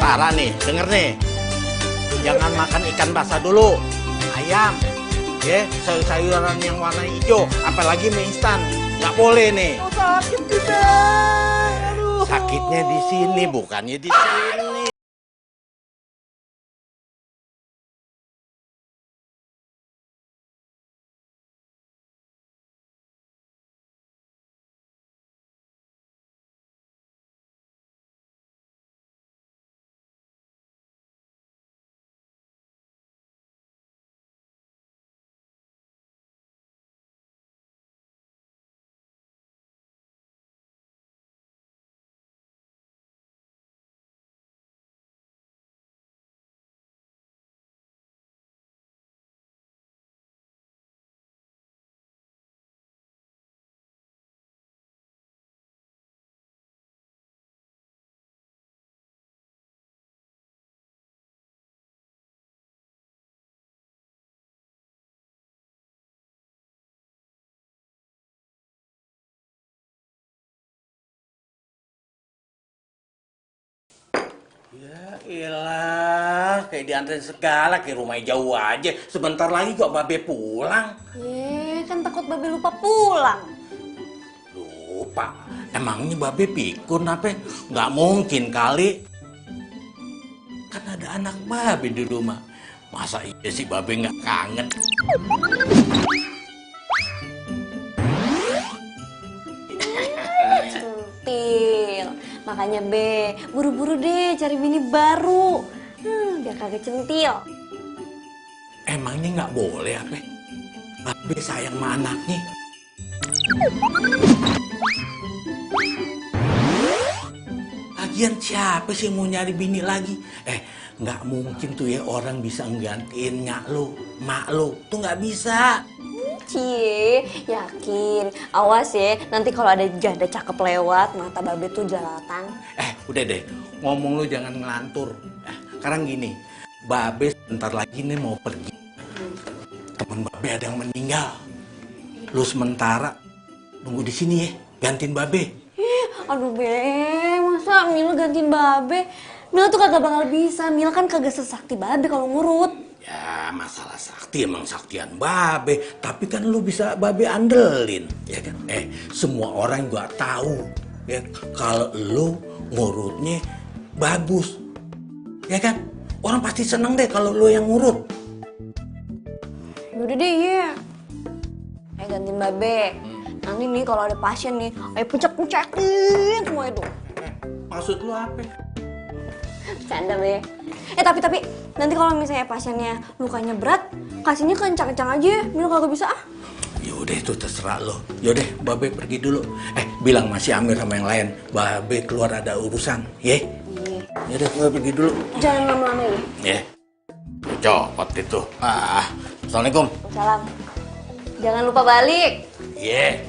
Sementara nih, denger nih. Jangan makan ikan basah dulu. Ayam. Ya, sayur-sayuran yang warna hijau. Apalagi mie instan. Nggak boleh nih. Oh, sakit juga. Aduh. Sakitnya di sini, bukannya di sini. Ya elah, kayak diantarin segala, kayak rumahnya jauh aja. Sebentar lagi kok Babe pulang. Kan takut Babe lupa pulang. Lupa? Emangnya Babe pikun apa? Nggak mungkin kali. Kan ada anak Babe di rumah. Masa iya sih Babe nggak kangen? Centil. Makanya Be, buru-buru deh cari bini baru. Biar kagak centil. Emangnya nggak boleh apa? Babe sayang sama anaknya. Lagian siapa sih mau nyari bini lagi? Nggak mungkin tuh ya orang bisa nggantiin nyak lo, mak lo. Tuh nggak bisa. Cie, yakin. Awas ya, nanti kalau ada janda cakep lewat, mata Babe tuh jelalatan. Udah deh, ngomong lu jangan ngelantur. Sekarang gini, Babe sebentar lagi nih mau pergi. Temen Babe ada yang meninggal. Lu sementara nunggu di sini ya, gantiin Babe. Aduh Be, masa Mila gantiin Babe? Mila tuh kagak bakal bisa, Mila kan kagak sesakti Babe kalau ngurut. Ya masalah sakti emang saktian Babe, tapi kan lu bisa Babe andelin, ya kan? Semua orang juga tahu ya kalau lu ngurutnya bagus, ya kan? Orang pasti seneng deh kalau lu yang ngurut. Udah deh, iya. Gantiin Babe. Nanti nih kalau ada pasien nih, pencet-pencetin semua itu. Maksud lu apa? Canda Be. Tapi nanti kalau misalnya pasiennya lukanya berat, kasihnya kencang-kencang aja. Mila kagak bisa ah. Yaudah itu terserah lo. Yaudah Babe pergi dulu. Bilang masih Amir sama yang lain. Babe keluar ada urusan, ye? Iya. Yaudah Babe pergi dulu. Jangan lama-lama ya. Ye. Copot itu. Assalamualaikum. Salam. Jangan lupa balik. Ye.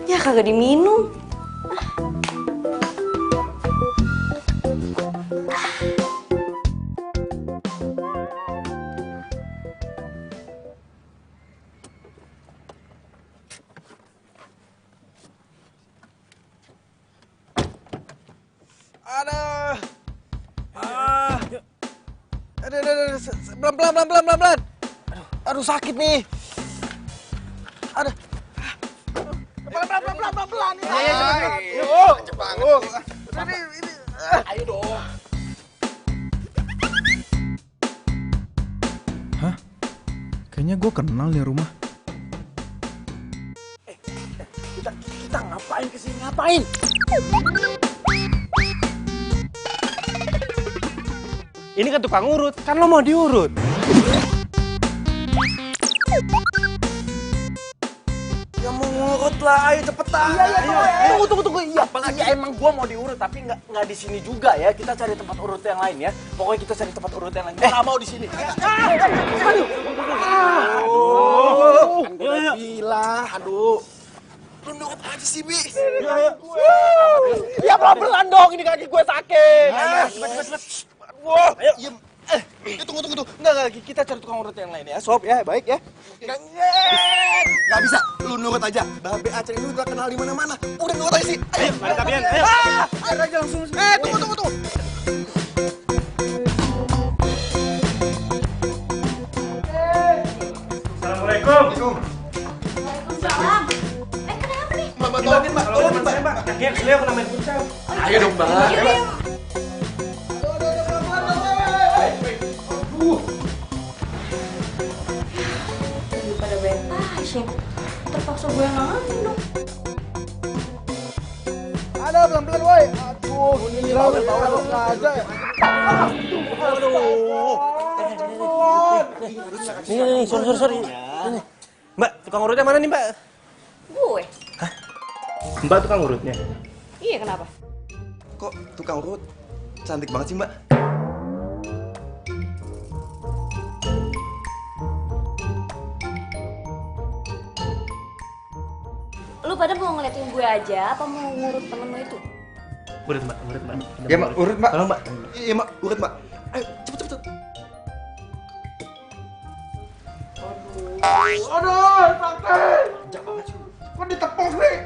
Ya kagak diminum. Pelan. Aduh sakit nih. Aduh. Pelan. Iya, cepet banget. Ini. Ayo dong. Hah? Kayaknya gue kenal nih rumah. Kita ngapain kesini? Ngapain? Ini kan tukang urut, kan lo mau diurut. Ya mau ngurut lah, ayo cepetan. Iya. Tunggu. Iya, apalagi emang gua mau diurut, tapi nggak di sini juga ya. Kita cari tempat urut yang lain ya. Pokoknya kita cari tempat urut yang lain. Gua nggak mau di sini. Aduh. Kan gua bilang, aduh. Lu nurut aja sih, Bi. Ya pelan-pelan dong, ini kaki gue sakit. Cepet. Wah, ayo. Tunggu. Enggak, kita cari tukang urut yang lain ya, Sob ya, baik ya. Nggak bisa, lu nurut aja. Babe Aceh ini udah kenal di mana-mana. Udah nurut aja sih. Ayo, Ada tapian, ayo. Biar aja langsung. tunggu. Assalamualaikum. Waalaikumsalam. Kenapa nih? Mbak, tolongin, Mbak. Tolongin, Mbak. Mbak. Kakinya keseliau kena main futsal. Ayo dong, Mbak. Daripada bayar pasien, terpaksa gue yang nanganin dong. Ada pelan-pelan, woi. Aduh, gila udah tahu aja ya. Nih, sorry. Ini. Mbak, tukang urutnya mana nih, Mbak? Gue? Mbak tukang urutnya. Iya, kenapa? Kok tukang urut cantik banget sih, Mbak? Lu pada mau ngeliatin gue aja, apa mau ngurut temen lu itu? Urut, Mbak. Ya, Mbak. Urut, Mbak. Tolong, Mbak. Iya, Mbak. Urut, Mbak. Ayo, cepet. Aduh, sakit. Kok ditepok nih?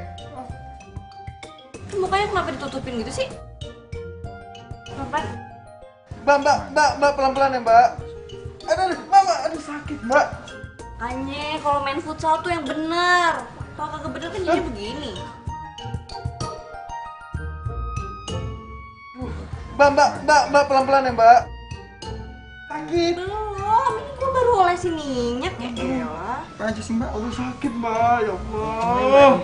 Mukanya kenapa ditutupin gitu sih? Kenapa? Mbak, pelan-pelan ya, Mbak. Aduh, sakit, Mbak. Makanya kalau main futsal tuh yang bener. Kalau kagak bener kan jadi begini. Mbak, pelan-pelan ya, Mbak. Sakit. Belum, ini gue baru olesin minyak ya elah. Aja sih, Mbak. Aduh, sakit, Mbak. Ya Allah.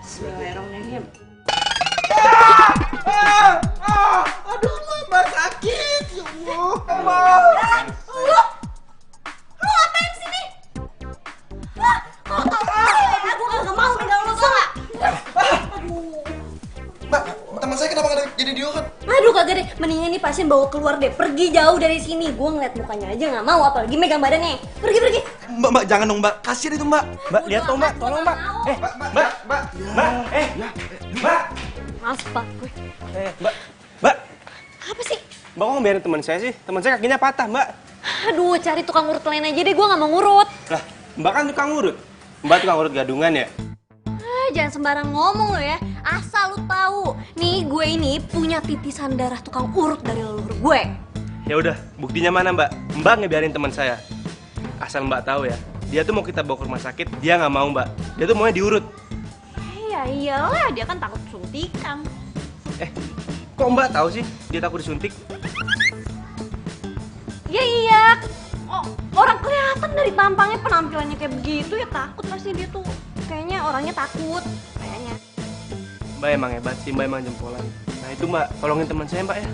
Bismillahirrahmanirrahim. Aduh, Mbak sakit. Ya Allah. Lu ngapain sini? Aku kagak mau pegang lu, tau gak? Mbak, teman saya kenapa nggak jadi diurut? Aduh kagak deh, mendingan nih pasien bawa keluar deh. Pergi jauh dari sini. Gue ngeliat mukanya aja gak mau, apalagi megang badannya. Pergi. Mbak, jangan dong, Mbak. Kasihan itu, Mbak. Mbak, lihat dong, Mbak. Tolong, Mbak. Mbak. Mbak. Maaf pak gue. Mbak. Apa sih? Mbak kok ngebiarin teman saya sih? Teman saya kakinya patah, Mbak. Aduh cari tukang urut lain aja deh, gue gak mau ngurut. Lah, Mbak kan tukang urut. Mbak tukang urut gadungan ya? Jangan sembarang ngomong lo ya. Asal lu tahu, nih gue ini punya titisan darah tukang urut dari leluhur gue. Ya udah, buktinya mana, Mbak? Mbak ngebiarin teman saya. Asal Mbak tahu ya, dia tuh mau kita bawa ke rumah sakit, dia nggak mau, Mbak. Dia tuh maunya diurut. Ya iyalah, dia kan takut suntikan. Kok Mbak tahu sih dia takut disuntik? Ya iya. Oh, orang kelihatan dari tampangnya, penampilannya kayak begitu ya takut pasti dia tuh. Kayaknya orangnya takut, kayaknya. Mbak emang hebat sih, Mbak emang jempolan. Nah itu Mbak, tolongin teman saya, Mbak ya.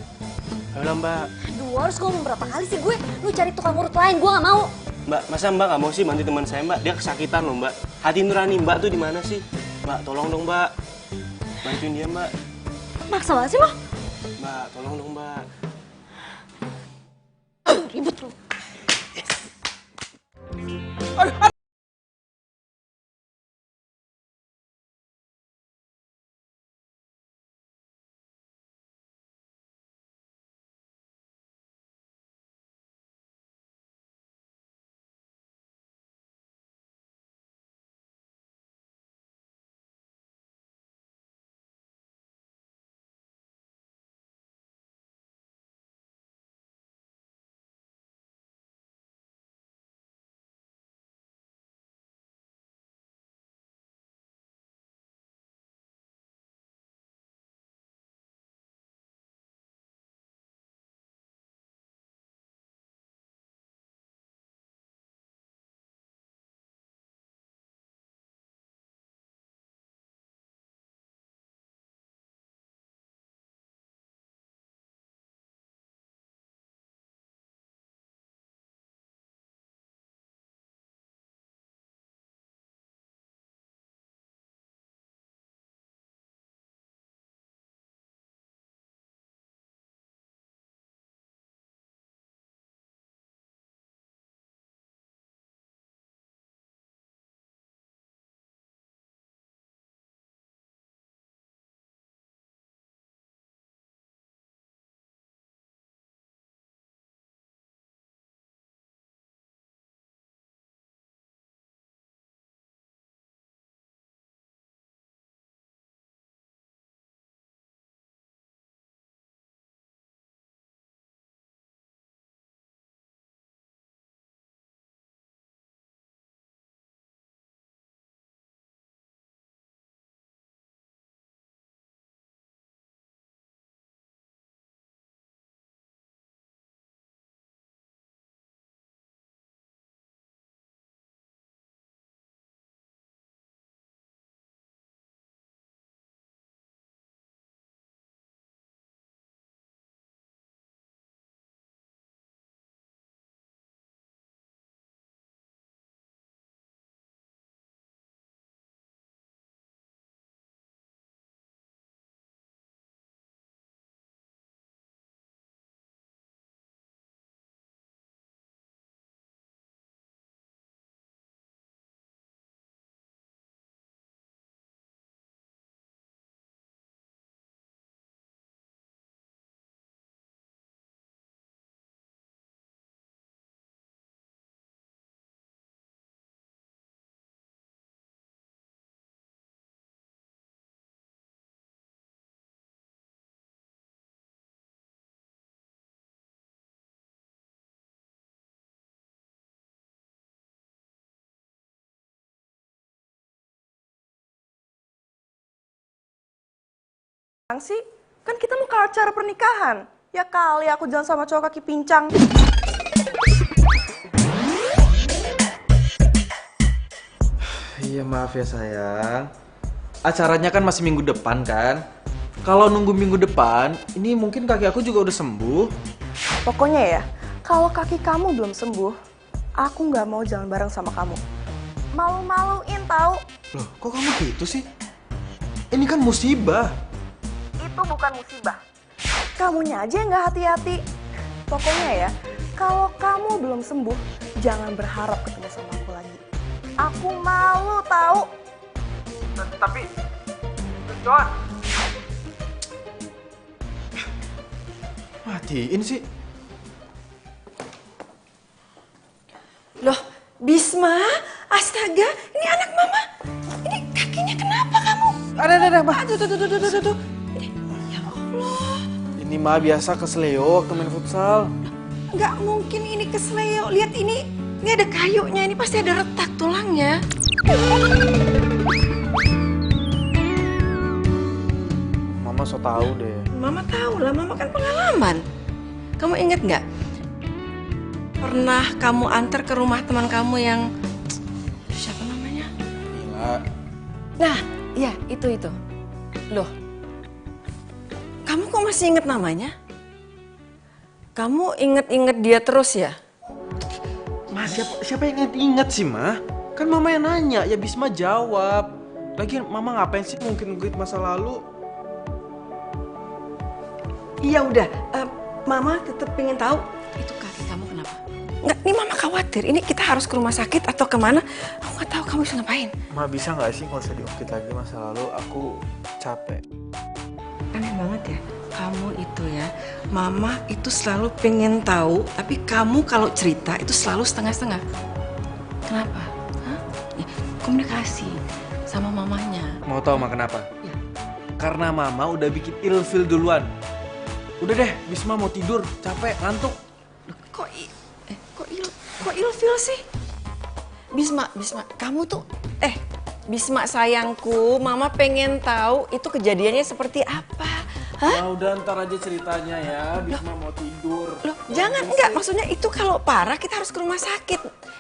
Ayolah, Mbak. Aduh, harus ngomong berapa kali sih gue? Lu cari tukang urut lain, gue gak mau. Mbak, masa Mbak nggak mau sih bantu teman saya, Mbak? Dia kesakitan loh, Mbak. Hati nurani Mbak tuh di mana sih? Mbak, tolong dong, Mbak. Bantuin dia, Mbak. Maksa banget sih lo. Mbak, tolong dong, Mbak. Ribet lu. sih? Kan kita mau ke acara pernikahan. Ya kali aku jalan sama cowok kaki pincang. Iya maaf ya sayang. Acaranya kan masih minggu depan kan? Kalau nunggu minggu depan, ini mungkin kaki aku juga udah sembuh. Pokoknya ya, kalau kaki kamu belum sembuh, aku nggak mau jalan bareng sama kamu. Malu-maluin tahu? Loh, kok kamu gitu sih? Ini kan musibah. Itu bukan musibah. Kamunya aja yang nggak hati-hati. Pokoknya ya, kalau kamu belum sembuh, jangan berharap ketemu sama aku lagi. Aku malu tahu. Tapi, Joan. Matiin sih. Loh, Bisma, astaga, ini anak mama. Ini kakinya kenapa kamu? Ada, Ma. Aduh. Ini, ya Allah. Ini mah biasa kesleo waktu main futsal. Nggak mungkin ini kesleo. Lihat ini ada kayunya. Ini pasti ada retak tulangnya. Mama so tahu deh. Mama tahu lah, mama kan pengalaman. Kamu inget nggak? Pernah kamu antar ke rumah teman kamu yang siapa namanya? Mila. Nah, iya itu. Loh, kamu kok masih inget namanya? Kamu inget-inget dia terus ya? Ma, siapa yang inget sih, Ma? Kan Mama yang nanya, ya Bisma jawab. Lagian Mama ngapain sih mungkin masa lalu? Iya udah, mama tetap pengen tahu itu kaki kamu kenapa? Nggak, ini mama khawatir. Ini kita harus ke rumah sakit atau kemana? Aku nggak tahu kamu bisa ngapain. Ma, bisa nggak sih nggak usah diungkit lagi masa lalu? Aku capek. Aneh banget ya, kamu itu ya. Mama itu selalu pengen tahu, tapi kamu kalau cerita itu selalu setengah-setengah. Kenapa? Hah? Ya, komunikasi sama mamanya. Mau tahu Ma kenapa? Ya. Karena Mama udah bikin ilfil duluan. Udah deh, Bisma mau tidur, capek, ngantuk. Kok ilfil sih? Bisma, kamu tuh, Bisma sayangku, mama pengen tahu itu kejadiannya seperti apa. Hah? Nah, udah ntar aja ceritanya ya, Bisma mau tidur. Loh, jangan, enggak, maksudnya itu kalau parah kita harus ke rumah sakit.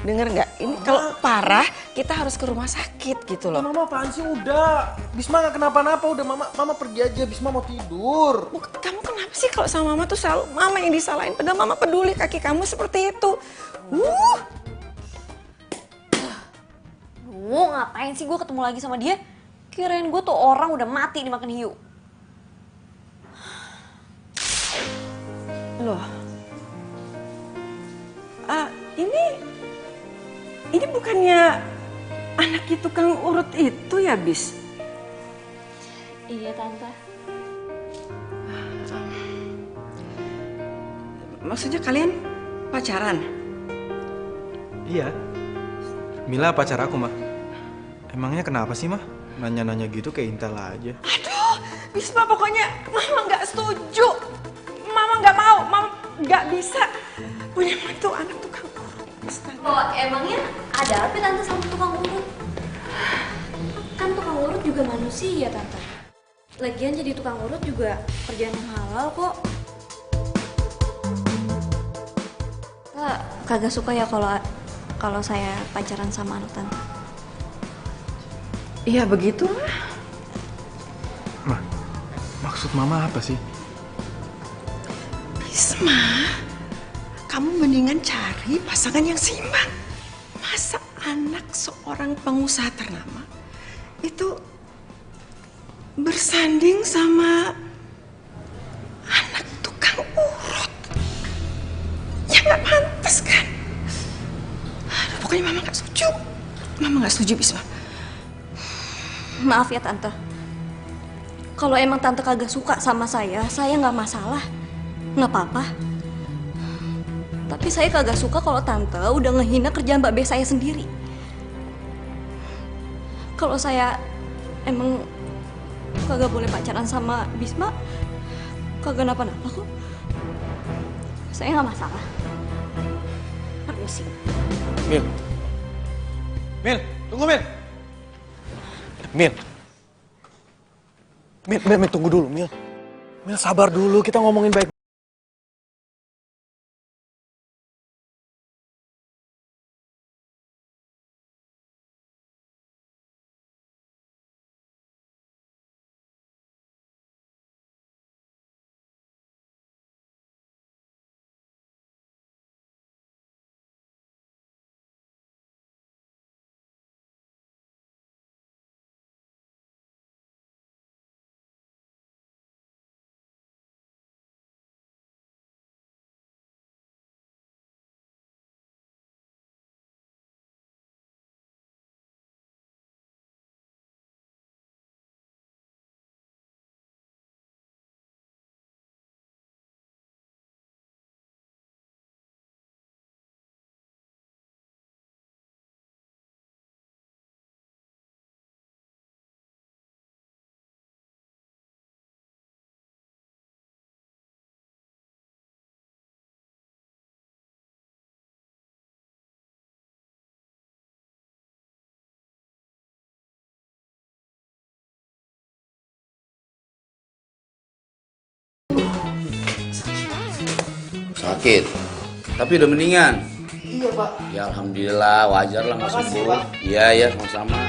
Denger nggak? Ini kalau parah kita harus ke rumah sakit gitu loh. Mama apaan sih udah? Bisma nggak kenapa-napa, udah Mama pergi aja, Bisma mau tidur. Kamu kenapa sih kalau sama mama tuh selalu mama yang disalahin, padahal mama peduli kaki kamu seperti itu. Ngapain sih gue ketemu lagi sama dia? Kirain gue tuh orang udah mati dimakan hiu. Loh, ini bukannya anaknya tukang urut itu ya, Bis? Iya, Tante. Maksudnya kalian pacaran? Iya. Mila pacar aku, Ma. Emangnya kenapa sih, Ma? Nanya-nanya gitu kayak intel aja. Aduh, Bisma pokoknya mama nggak setuju. Mama nggak mau, mama nggak bisa punya mantu anak tukang urut. Astaga. Oh, emangnya ada apa Tante sama tukang urut? Kan tukang urut juga manusia, Tante. Lagian jadi tukang urut juga kerjaan yang halal kok. Kagak suka ya kalau saya pacaran sama anak Tante. Iya begitulah. Ma, maksud Mama apa sih? Bisma, kamu mendingan cari pasangan yang seimbang. Masa anak seorang pengusaha ternama itu bersanding sama anak tukang urut? Ya nggak pantas kan? Aduh, pokoknya mama nggak setuju. Mama nggak setuju, Bisma. Maaf ya Tante. Kalau emang Tante kagak suka sama saya nggak masalah. Nggak apa-apa. Tapi saya kagak suka kalau Tante udah ngehina kerjaan Mbak Be saya sendiri. Kalau saya emang kagak boleh pacaran sama Bisma, kagak napa-napa kok. Saya nggak masalah. Permisi. Mil, tunggu Mil. Mil. Mil, tunggu dulu, Mil. Mil, sabar dulu, kita ngomongin baik. Sakit, tapi udah mendingan. Iya Pak. Ya alhamdulillah, wajar lah nggak sembuh. Iya ya, sama-sama.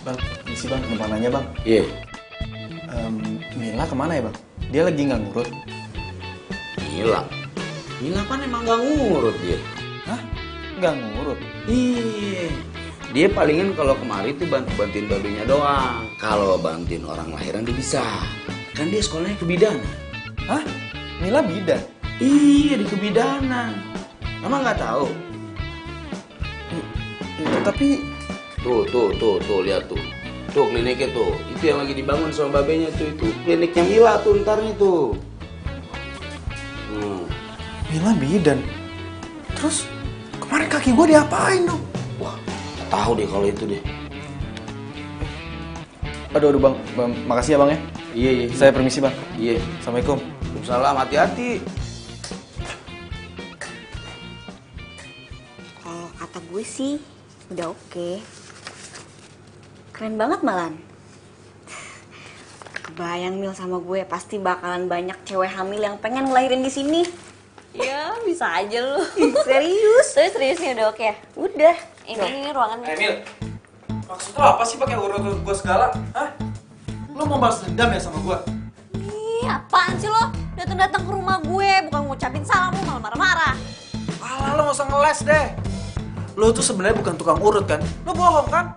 Bang, misi bang, mau nanya bang. Iya. Mila kemana ya bang? Dia lagi nggak ngurut. Mila. Mila kan emang nggak ngurut dia. Hah? Nggak ngurut? Iya. Dia palingan kalau kemari tuh bantuin babinya doang. Kalau bantuin orang lahiran dia bisa. Kan dia sekolahnya kebidanan. Hah? Mila bidan? Iya, di kebidanan. Emang nggak tahu? Tapi Tuh, lihat tuh. Tuh kliniknya tuh. Itu yang lagi dibangun sama babenya tuh itu. Kliniknya Mila tuh ntar nih tuh. Mila bidan. Terus kemarin kaki gue diapain dong? Wah, nggak tahu deh kalau itu deh. Aduh bang, makasih ya bang ya. Iya. Saya permisi bang. Iya. Assalamualaikum. Waalaikumsalam, hati-hati. Kalau kata gue sih udah oke. Keren banget malan. Kebayang Mil sama gue pasti bakalan banyak cewek hamil yang pengen ngelahirin di sini. Ya bisa aja lu. Serius? Tapi seriusnya udah oke ya? Udah. Ini ruangannya. Emil, maksud lo apa sih pakai urut-urut gue segala? Hah? Lo mau balas dendam ya sama gue? Ih, apaan sih lo? Datang-datang ke rumah gue bukan ngucapin salam, lo malah marah-marah. Alah, lo gak usah ngeles deh. Lo tuh sebenarnya bukan tukang urut kan? Lo bohong kan?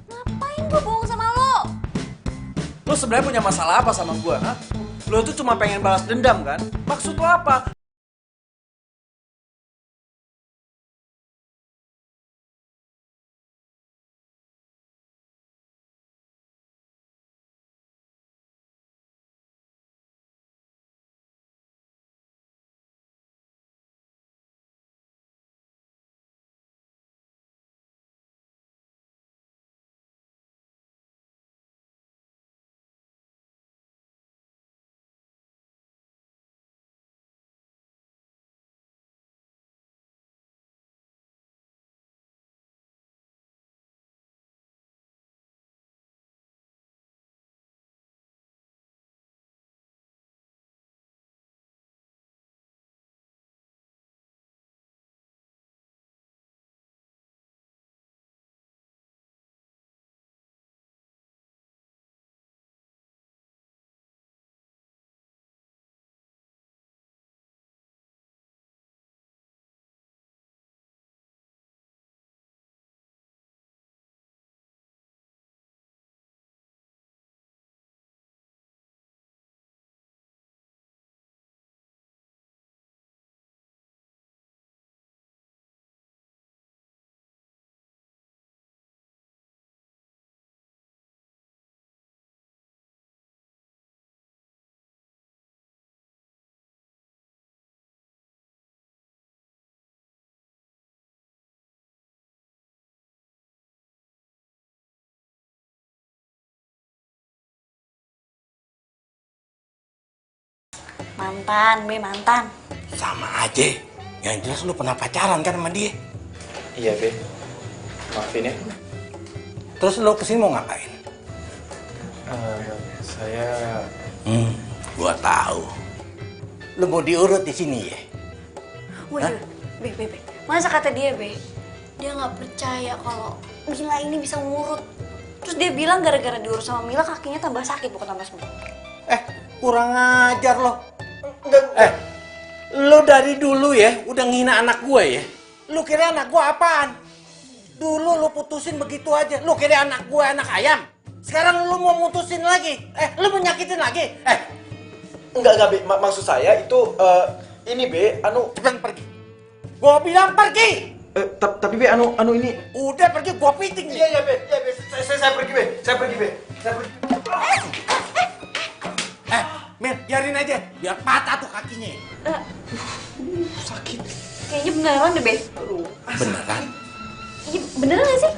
Ngapain gue bohong sama lo? Lo sebenarnya punya masalah apa sama gue? Hah? Lo tuh cuma pengen balas dendam kan? Maksud lo apa? Mantan, Be, mantan. Sama aja. Yang jelas lu pernah pacaran kan sama dia. Iya, Be. Maafin ya. Terus lu kesini mau ngapain? Saya... Gua tahu. Lu mau diurut di sini ya? Wih, Be. Masa kata dia, Be? Dia nggak percaya kalau Mila ini bisa ngurut. Terus dia bilang gara-gara diurut sama Mila kakinya tambah sakit bukan tambah sembuh. Kurang ajar lo. Lu dari dulu ya udah ngina anak gue ya. Lu kira anak gue apaan? Dulu lu putusin begitu aja. Lu kira anak gue anak ayam. Sekarang lu mau mutusin lagi. Lu mau nyakitin lagi. Enggak, Be. Maksud saya itu, ini, Be, Cepetan pergi. Gua bilang pergi. Tapi, Be, ini... Udah pergi, gua piting nih. Iya, Be. Saya pergi, Be. Saya pergi. Mir, biarin aja. Biar patah tuh kakinya. Sakit. Kayaknya beneran deh, Be. Beneran? Iya, beneran gak sih?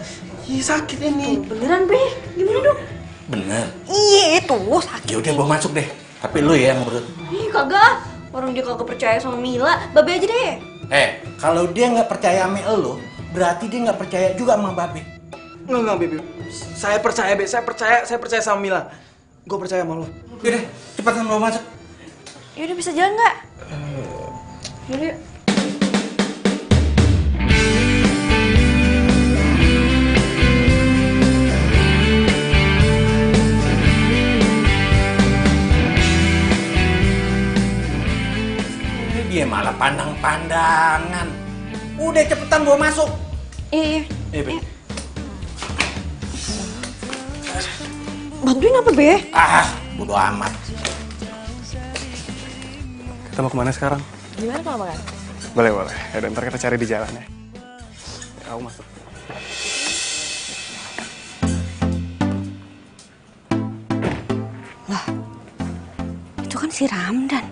Iya, sakit ini. Beneran, Be. Gimana dong? Bener. Iya, itu sakit. Ya udah gua masuk deh. Tapi lu ya yang ngurut. Ih, kagak. Orang dia kagak percaya sama Mila. Babe aja deh. Kalau dia nggak percaya sama lu, berarti dia nggak percaya juga sama Babe. Enggak, Be. Saya percaya, Be. Saya percaya sama Mila. Gue percaya sama lo. Yaudah, cepetan lo masuk. Yaudah, bisa jalan nggak? Yaudah, yuk. Dia malah pandang-pandangan. Udah cepetan bawa masuk. Iya. Be. Bantuin apa, Be? Bodo amat. Kita mau kemana sekarang? Gimana kalau makan? Boleh. Ya, ntar kita cari di jalan ya. Aku masuk. Lah, itu kan si Ramdan.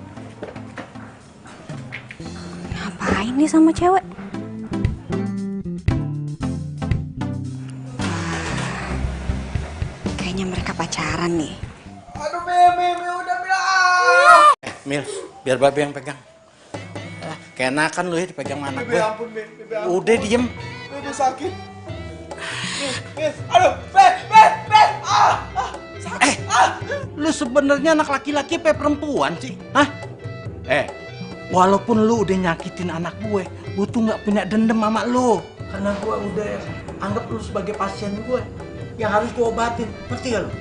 Ngapain nih sama cewek? Kayaknya mereka pacaran nih. Aduh, Be, udah bilang. Mil, biar Babe yang pegang. Keenakan lu ya dipegang sama anak gue. Ampun, Be. Udah diem. Be, sakit. Aduh, Be. Sakit. Lu sebenarnya anak laki-laki apa perempuan sih? Hah? Walaupun lu udah nyakitin anak gue tuh nggak punya dendam sama lu. Karena gue udah anggap lu sebagai pasien gue yang harus gue obatin. Ngerti gak lu?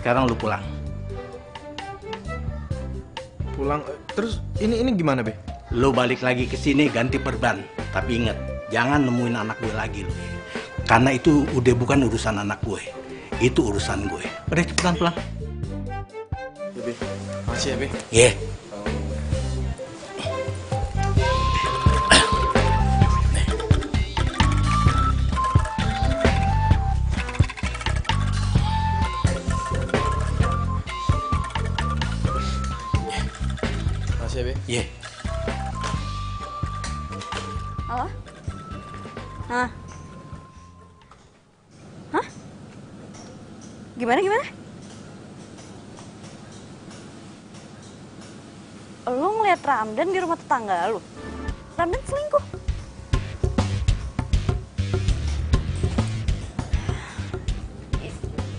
Sekarang lu pulang. Pulang, terus ini gimana, Be? Lu balik lagi ke sini ganti perban. Tapi inget, jangan nemuin anak gue lagi lu. Karena itu udah bukan urusan anak gue. Itu urusan gue. Udah cepetan pulang. Ya, Be. Makasih ya, Be. Iya. Makasih ya, Be. Iya. Halo? Hah? Hah? Gimana? Lu ngeliat Ramdan di rumah tetangga lu? Ramdan selingkuh?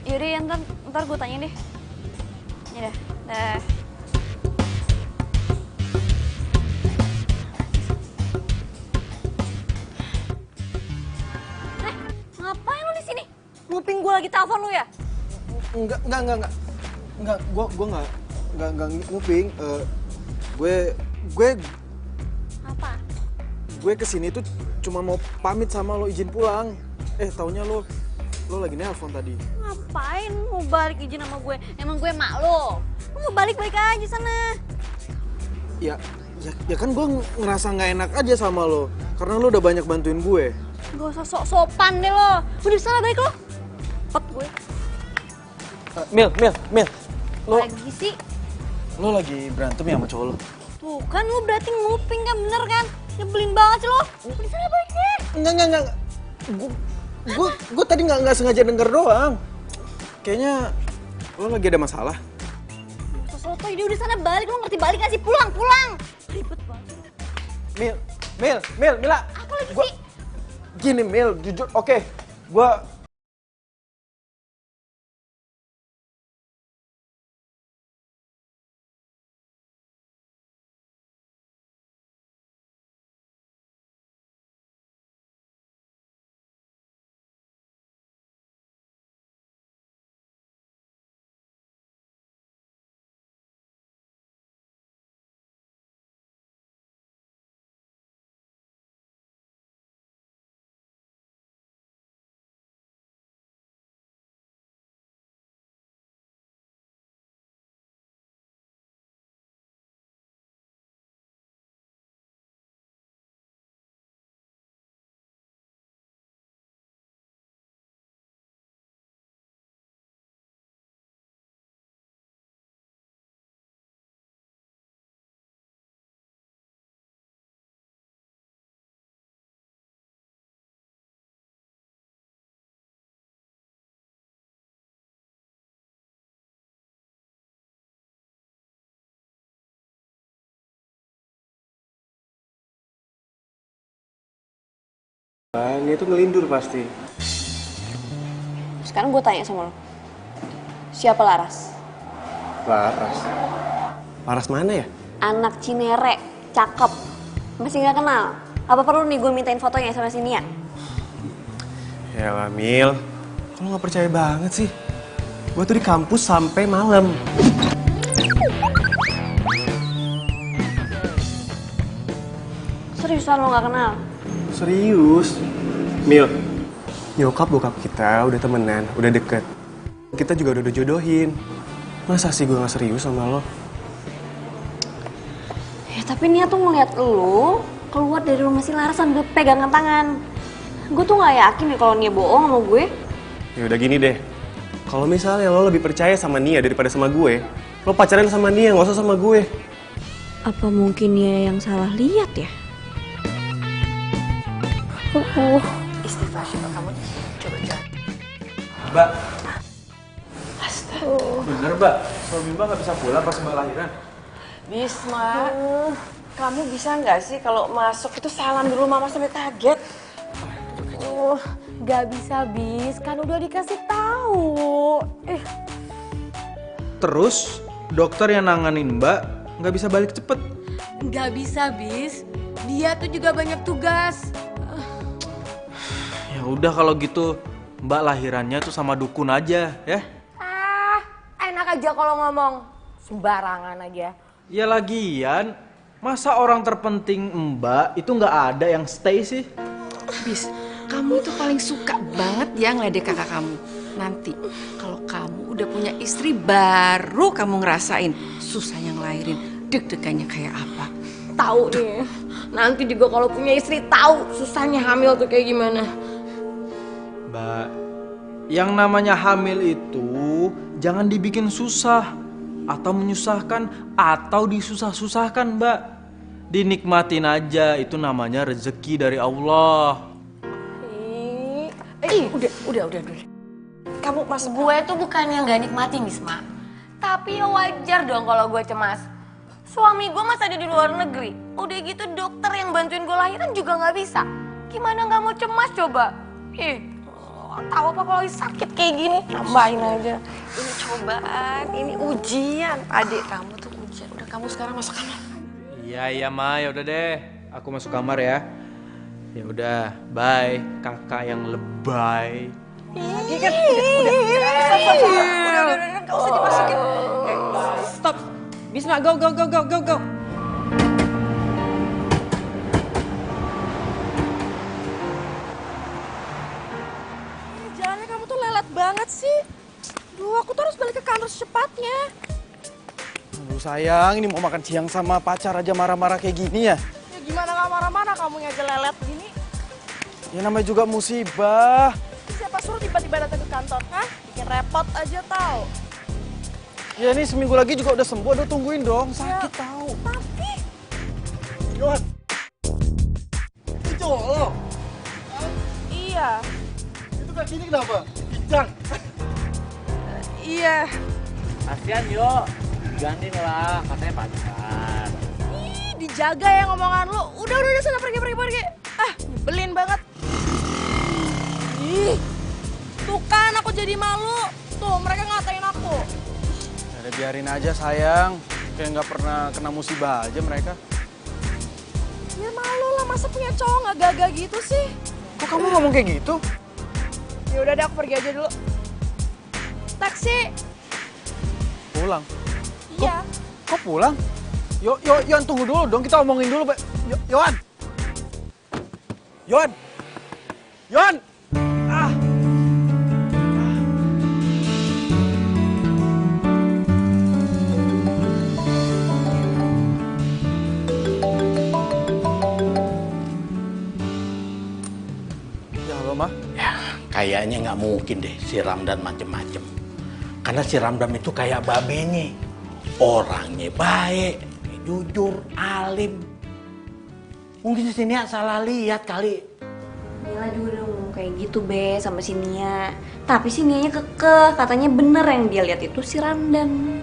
Yaudah ya, ntar gue tanya deh. Ya dah. Ngapain lu di sini? Nguping gue lagi telepon lu ya? Enggak. Gue enggak nguping. Gue Apa? gue kesini tuh cuma mau pamit sama lo, izin pulang. Taunya lo lagi nelpon tadi. Ngapain mau balik izin sama gue? Emang gue emak lo? Lu mau balik-balik aja sana. Ya, Ya kan gue ngerasa nggak enak aja sama lo, karena lo udah banyak bantuin gue. Gak usah sok-sopan deh lo. Udah sana balik lo. Cepet gue. Mil. Lo Lagi sih. lo lagi berantem ya sama cowok lo? Tuh kan lo berarti nguping kan, bener kan? Nyebelin banget sih lo. Udah sana balik deh. Enggak. Gue tadi nggak sengaja denger doang. Kayaknya lo lagi ada masalah. Soto, udah sana balik. Lo ngerti balik gak sih? Pulang. Ribet banget. Mila. Apa lagi sih? Gini Mil, jujur, oke. Gua ini tuh ngelindur pasti. Sekarang gue tanya sama lo. Siapa Laras? Laras mana ya? Anak Cinere, cakep. Masih gak kenal? Apa perlu nih gue mintain fotonya sama si Nia? Yalah Mil, kok lo gak percaya banget sih? Gue tuh di kampus sampai malam. Seriusan lo gak kenal? Serius? Mil, nyokap bokap kita udah temenan, udah deket. Kita juga udah jodohin. Masa sih gue gak serius sama lo? Ya tapi Nia tuh ngeliat lo keluar dari rumah si Laras sambil pegangan tangan. Gue tuh gak yakin deh kalau Nia bohong sama gue. Ya udah gini deh. Kalau misalnya lo lebih percaya sama Nia daripada sama gue, lo pacaran sama Nia, gak usah sama gue. Apa mungkin Nia yang salah lihat ya? Istighfar coba kamu coba jangan. Mbak, Astaga. bener Mbak, suami Mbak nggak bisa pulang pas Mbak lahiran. Bisma, kamu bisa nggak sih kalau masuk itu salam dulu, mama sampai kaget. Gak bisa bis, kan udah dikasih tahu. Terus dokter yang nanganin Mbak nggak bisa balik cepet. Gak bisa bis, dia tuh juga banyak tugas. Ya udah kalau gitu Mbak lahirannya tuh sama dukun aja ya. Enak aja kalau ngomong, sembarangan aja. Ya lagian masa orang terpenting Mbak itu nggak ada yang stay sih? Bis, kamu itu paling suka banget ya ngeledek kakak kamu. Nanti kalau kamu udah punya istri baru kamu ngerasain susahnya ngelahirin, deg-degannya kayak apa. Tahu nih, nanti juga kalau punya istri tahu susahnya hamil tuh kayak gimana. Mbak, yang namanya hamil itu jangan dibikin susah atau menyusahkan atau disusah-susahkan Mbak. Dinikmatin aja, itu namanya rezeki dari Allah. Udah. Kamu mas Gue tuh bukannya nggak nikmatin Bisma, tapi ya wajar dong kalau gue cemas. Suami gue masih ada di luar negeri, udah gitu dokter yang bantuin gue lahiran juga nggak bisa. Gimana nggak mau cemas coba? Tahu apa kalau sakit kayak gini, tambahin aja. ini cobaan, ini ujian. Adik kamu tuh ujian. Udah kamu sekarang masuk kamar. Iya Ma, ya udah deh. Aku masuk kamar ya. Ya udah, bye kakak yang lebay. Lagi kan udah, nggak usah dimasukin. Stop, Bisma, go. Jalannya kamu tuh lelet banget sih. Duh, aku tuh harus balik ke kantor secepatnya. Lo sayang, ini mau makan siang sama pacar aja marah-marah kayak gini ya? Ya gimana gak marah-marah kamu aja lelet gini? Ya namanya juga musibah. Siapa suruh tiba-tiba datang ke kantor, hah? Bikin repot aja tau. Ya ini seminggu lagi juga udah sembuh, udah tungguin dong. Sakit Ya, tahu. Tapi... Yohan, itu cowok lo? Iya. Itu kaki ini kenapa? Pincang. Iya. Kasian yo, gantiin lah, katanya pacar. Ih, dijaga ya ngomongan lu. Udah sana pergi. Ah, nyebelin banget. Ih, tuh kan aku jadi malu. Tuh, mereka ngatain aku. Ya biarin aja sayang. Kayak nggak pernah kena musibah aja mereka. Ya malu lah, masa punya cowok nggak gagah gitu sih? Kok kamu ngomong kayak gitu? Ya udah deh, aku pergi aja dulu. Taksi. Pulang. Iya. Kok pulang? Yohan tunggu dulu dong, kita omongin dulu. Yohan! Yohan! Ah! Ya halo, Ma. Ya, kayaknya nggak mungkin deh si Ramdan macem-macem. Karena si Ramdan itu kayak babenya. Orangnya baik, jujur, alim. Mungkin si Nia salah lihat kali. Mila juga udah ngomong kayak gitu be sama si Nia. Tapi si Nianya kekeh, katanya bener yang dia lihat itu si Ramdan.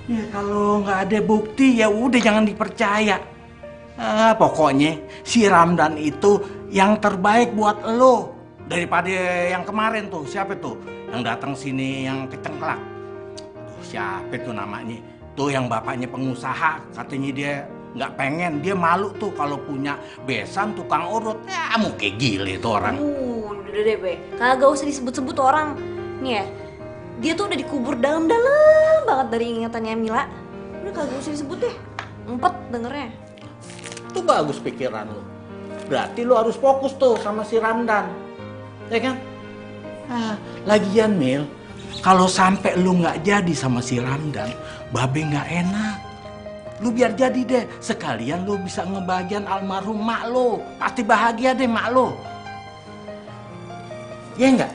Ya kalau nggak ada bukti ya udah jangan dipercaya. Pokoknya si Ramdan itu yang terbaik buat lo daripada yang kemarin tuh. Siapa tuh yang datang sini yang kecengklak? Siapa tuh namanya? Tuh yang bapaknya pengusaha, katanya dia nggak pengen, dia malu tuh kalau punya besan tukang urut. Ya mau kayak gile tuh orang. Udah deh be, kagak usah disebut-sebut orang. Nih ya, dia tuh udah dikubur dalam-dalam banget dari ingatannya Mila. Udah kagak usah disebut deh, empet dengernya. Itu bagus pikiran lo. Berarti lo harus fokus tuh sama si Ramdan, ya kan? Lagian Mil, kalau sampai lo nggak jadi sama si Ramdan, Babe nggak enak. Lu biar jadi deh, sekalian lu bisa ngebagian almarhum mak lu. Pasti bahagia deh mak lu. Iya enggak?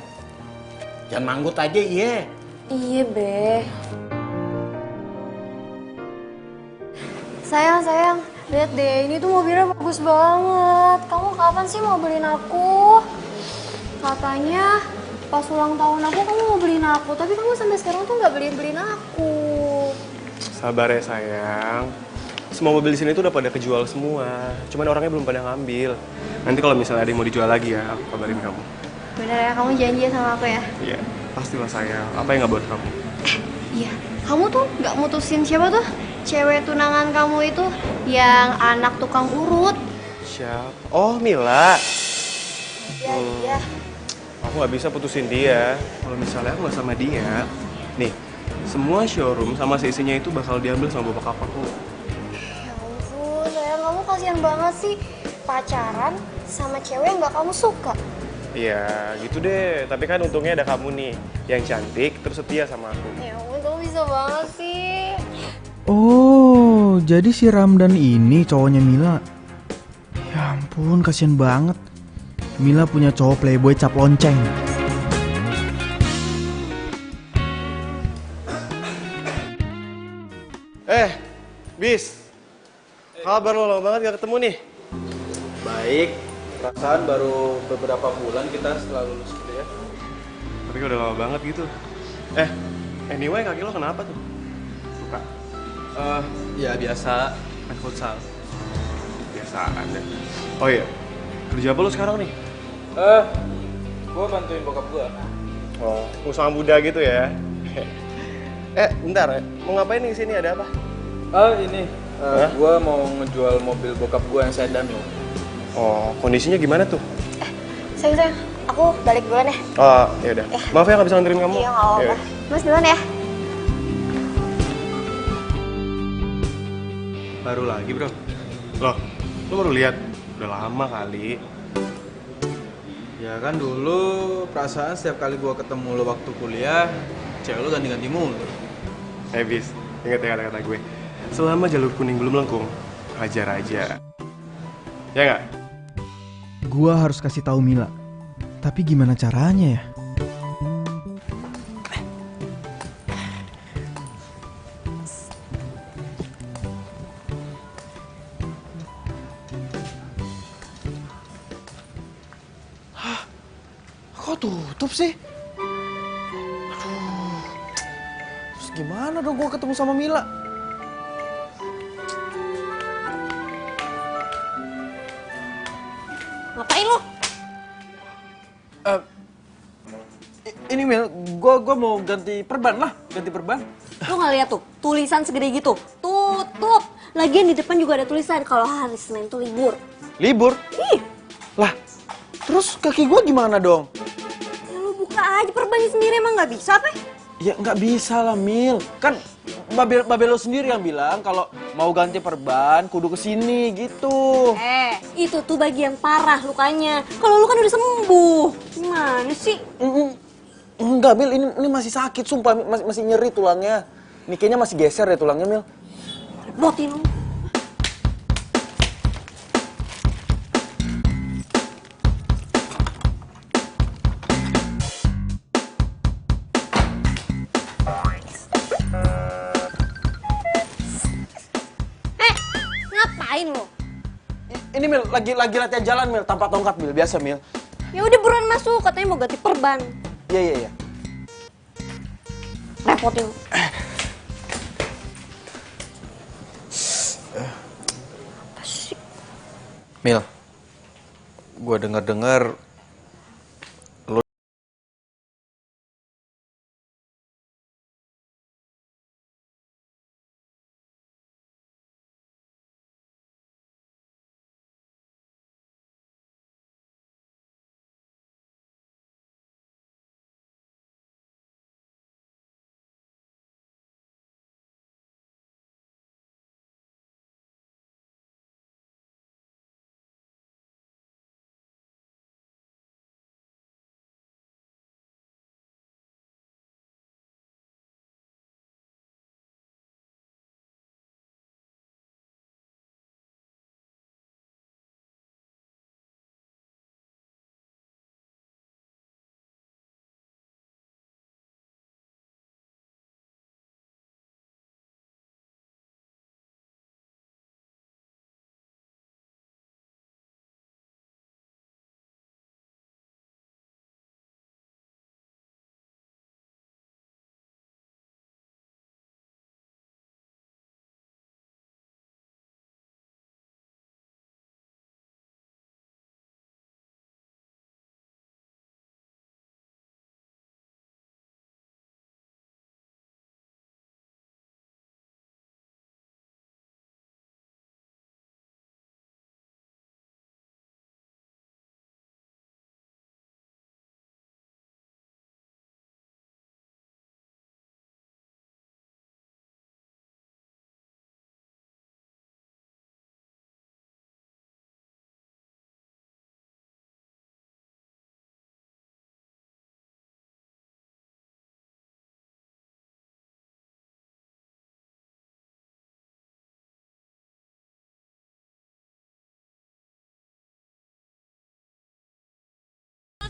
Jangan manggut aja, iya. Iya, Be. Sayang, lihat deh, ini tuh mobilnya bagus banget. Kamu kapan sih mau beliin aku? Katanya pas ulang tahun aku kamu mau beliin aku, tapi kamu sampai sekarang tuh nggak beliin aku. Sabar ya sayang. Semua mobil di sini tuh udah pada kejual semua. Cuman orangnya belum pada ngambil. Nanti kalau misalnya ada yang mau dijual lagi ya, aku kabarin kamu. Bener ya, kamu janji sama aku ya? Iya, pastilah sayang. Apa yang nggak buat kamu? Iya, kamu tuh nggak mutusin siapa tuh? Cewek tunangan kamu itu yang anak tukang urut. Siapa? Oh, Mila. Iya. Aku nggak bisa putusin dia. Kalau misalnya aku nggak sama dia, nih, semua showroom sama seisinya itu bakal diambil sama bapak aku. Ya ampun, sayang, kamu kasihan banget sih. Pacaran sama cewek yang nggak kamu suka. Iya, gitu deh. Tapi kan untungnya ada kamu nih, yang cantik terus setia sama aku. Ya ampun, kamu bisa banget sih. Oh, jadi si Ramdan ini cowoknya Mila. Ya ampun, kasihan banget. Mila punya cowok playboy cap lonceng. Bis, kabar lo lama banget gak ketemu nih? Baik, perasaan baru beberapa bulan kita setelah lulus gitu ya. Tapi udah lama banget gitu. Anyway, kaki lo kenapa tuh? Suka? Ya biasa, main futsal. Biasaan deh. Oh iya, kerja apa lo sekarang nih? Gue bantuin bokap gue. Oh, usaha muda gitu ya? Bentar ya, mau ngapain nih kesini, ada apa? Gue mau ngejual mobil bokap gue yang sedan lo. Oh, kondisinya gimana tuh? Sayang, aku balik duluan ya. Oh, yaudah. Maaf ya nggak bisa nganterin kamu. Iya, nggak apa-apa. Mas duluan ya. Baru lagi bro. Loh, lo baru lihat? Udah lama kali. Ya kan dulu perasaan setiap kali gue ketemu lo waktu kuliah, cewek lo ganti-ganti mulu. Bis, inget ya kata-kata gue. Selama jalur kuning belum lengkung, hajar aja. Ya nggak? Gua harus kasih tahu Mila. Tapi gimana caranya ya? Kok tutup sih? Aduh. Terus gimana dong gue ketemu sama Mila? Ngapain lo? Ini Mil, gue mau ganti perban lah, ganti perban. Lo nggak lihat tuh tulisan segede gitu? Tutup. Lagian di depan juga ada tulisan kalau hari Senin tuh libur. Libur? Ih, Lah, terus kaki gue gimana dong? ya lo buka aja perbannya sendiri, emang nggak bisa apa? Ya nggak bisa lah Mil, kan Babe lo sendiri yang bilang kalau mau ganti perban kudu kesini gitu. Itu tuh bagian parah lukanya. Kalau lu kan udah sembuh. Gimana sih? Enggak Mil, ini masih sakit, sumpah masih nyeri tulangnya. Ini kayaknya masih geser ya tulangnya Mil. Botin lu. Ngapain lo? Ini Mil, lagi latihan jalan Mil, tanpa tongkat Mil, biasa Mil. Ya udah buruan masuk, katanya mau ganti perban. Iya. Repotin lu. Apa sih? Mil, gue dengar lo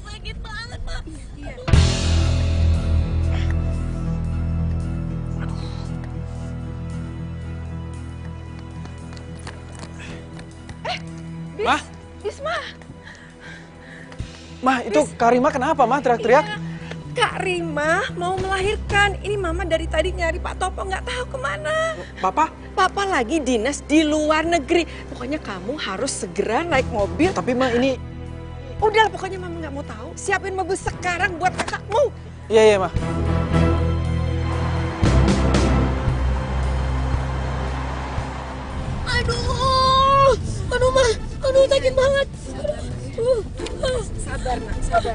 Sakit banget, Mak. Mah? Bisma. Mah, itu Kak Rima kenapa Mah teriak-teriak? Kak Rima mau melahirkan. Ini Mama dari tadi nyari Pak Topo nggak tahu kemana. Papa? Papa lagi dinas di luar negeri. Pokoknya kamu harus segera naik mobil. Tapi Mah ini... Udah, pokoknya Mama nggak mau tahu. Siapin mobil sekarang buat kakakmu. Iya Mah. Aduh, Mah. Aduh, sakit banget. Sabar, Nak, sabar.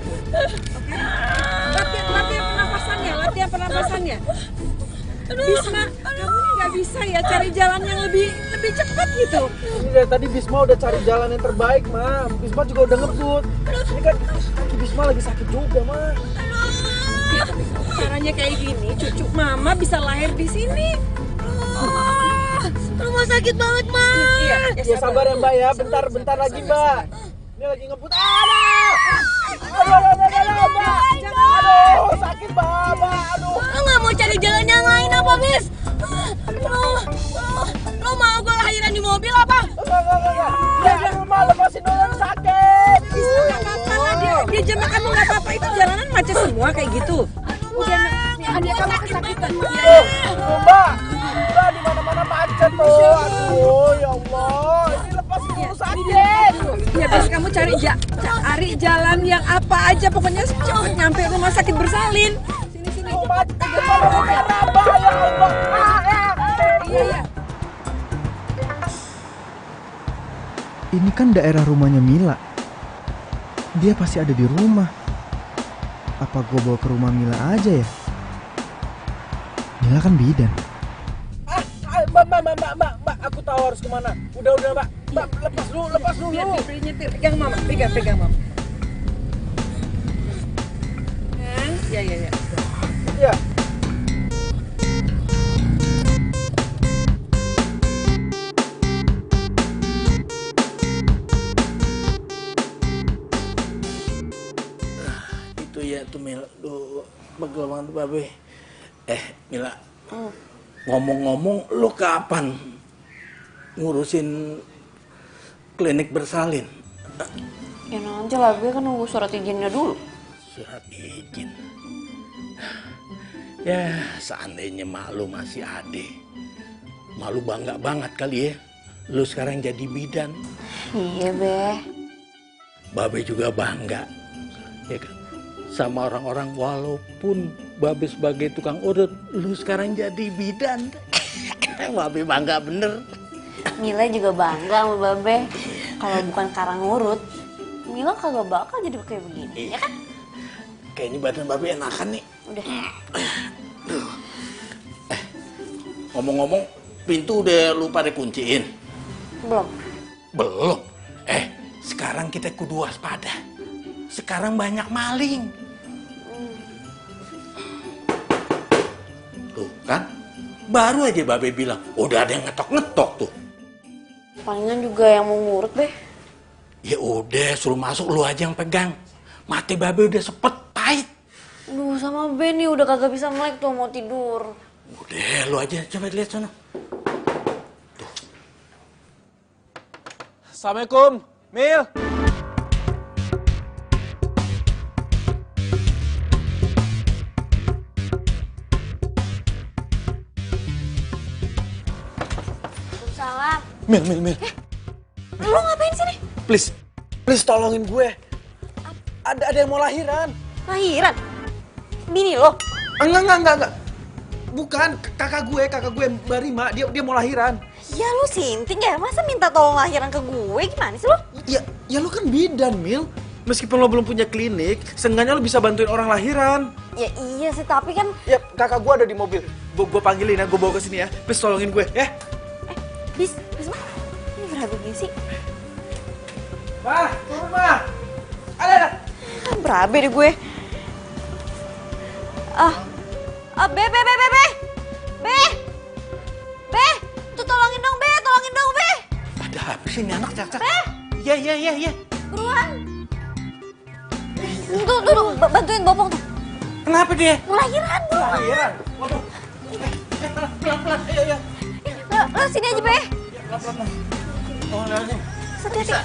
Oke? Latihan pernapasannya. Bisma, kamu ini nggak bisa ya cari jalan yang lebih cepat gitu. Ini dari tadi Bisma udah cari jalan yang terbaik, Ma. Bisma juga udah ngebut. Ini kan kaki Bisma lagi sakit juga, Ma. Ya, caranya kayak gini, cucu Mama bisa lahir di sini. Rumah sakit banget, Ma. Ya sabar ya Mbak ya, bentar lagi Mbak. Ini lagi ngebut. Aduh, Mbak. Aduh, sakit Mbak. Aduh. Lo nggak mau cari jalan yang lain apa, Bis? Lo mau gue lahiran di mobil apa? Enggak. Ya, aduh Mbak, lepasin dulu, sakit. Nggak apa-apa lah, dia jam kamu nggak apa-apa. Itu jalanan macet semua kayak gitu. Udah, dia kamu kesakitan. Mbak, di mana-mana macet tuh. Aduh, ya Allah. Ini lepasin dulu, sakit. Ya, terus kamu cari jalan yang apa aja. Pokoknya cepet nyampe rumah sakit bersalin. Sini. Macet, kalau merah, Mbak, ya Allah. Iya. Ini kan daerah rumahnya Mila. Dia pasti ada di rumah. Apa gue bawa ke rumah Mila aja ya? Mila kan bidan. Mbak, aku tahu harus kemana. Udah, Mbak, lepas dulu. Biar nyetir. Pegang Mama, pegang Mama. Ya. Ya. Itu ya tuh Mila, pegel banget Babe. Mila, ngomong-ngomong lu kapan ngurusin klinik bersalin? Ya nanti lah, gue kan nunggu surat izinnya dulu. Surat izin. Ya, seandainya mak lu masih ada. Mak lu bangga banget kali ya. Lu sekarang jadi bidan. Iya, Be. Babe juga bangga. Ya kan? Sama orang-orang walaupun Babe sebagai tukang urut, lu sekarang jadi bidan. Babe bangga bener. Mila juga bangga sama Babe. Kalau bukan karang urut, Mila kagak bakal jadi kayak begini, ya kan? Kayaknya badan Babe enakan nih. Udah. Ngomong-ngomong, pintu udah lu pada kunciin? Belum. Sekarang kita kudu waspada. Sekarang banyak maling. Tuh kan, baru aja Babe bilang, udah ada yang ngetok-ngetok tuh. Palingan juga yang mau ngurut, Be. Ya udah, suruh masuk, lu aja yang pegang. Mati Babe udah sepet, pahit. Duh, sama Ben nih udah kagak bisa melek tuh, mau tidur. Udah, lu aja coba lihat sana. Tuh. Assalamualaikum, Mil. Salam. Mil. Lu ngapain sini? Please tolongin gue. Ada yang mau lahiran. Lahiran? Bini lo? Enggak. Bukan, kakak gue Mbak Rima, dia mau lahiran. Ya lu sinting ya, masa minta tolong lahiran ke gue? Gimana sih lo? Ya lo kan bidan, Mil. Meskipun lo belum punya klinik, seenggaknya lo bisa bantuin orang lahiran. Ya iya sih, tapi kan... Ya, kakak gue ada di mobil. Gue panggilin ya, gue bawa ke sini ya. Please tolongin gue, ya. Bis, ini berapa begini sih? Ma, turun Ma. Ada. Berabe deh gue. Be. Tuh tolongin dong, Be. Ada apa sih ini anak cak-cak? Iya. Buruan. Tuh, bantuin bopong tuh. Kenapa dia? Mau lahiran. Waduh. Pelan-pelan, ayo. Lo sini aja, Be. Pelan-pelan. Oh, lihat. Hati-hati.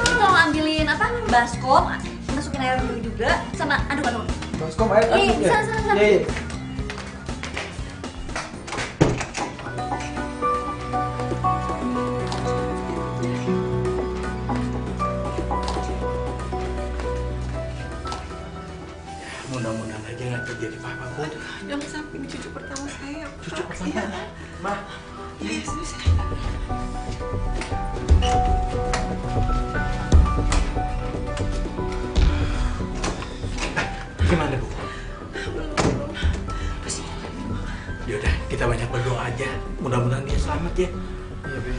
Tolong ambilin baskom, masukin air dulu juga, sama aduk. Baskom air aduk ya? Bisa. Iya. Mudah-mudahan aja nggak terjadi apa-apa, Bu. Jangan sampai ini cucu pertama saya. Cucu pertama? Ma. Iya, sini. Gimana, Bu? Yaudah, kita banyak berdoa aja. Mudah-mudahan dia selamat ya. Iya, Be.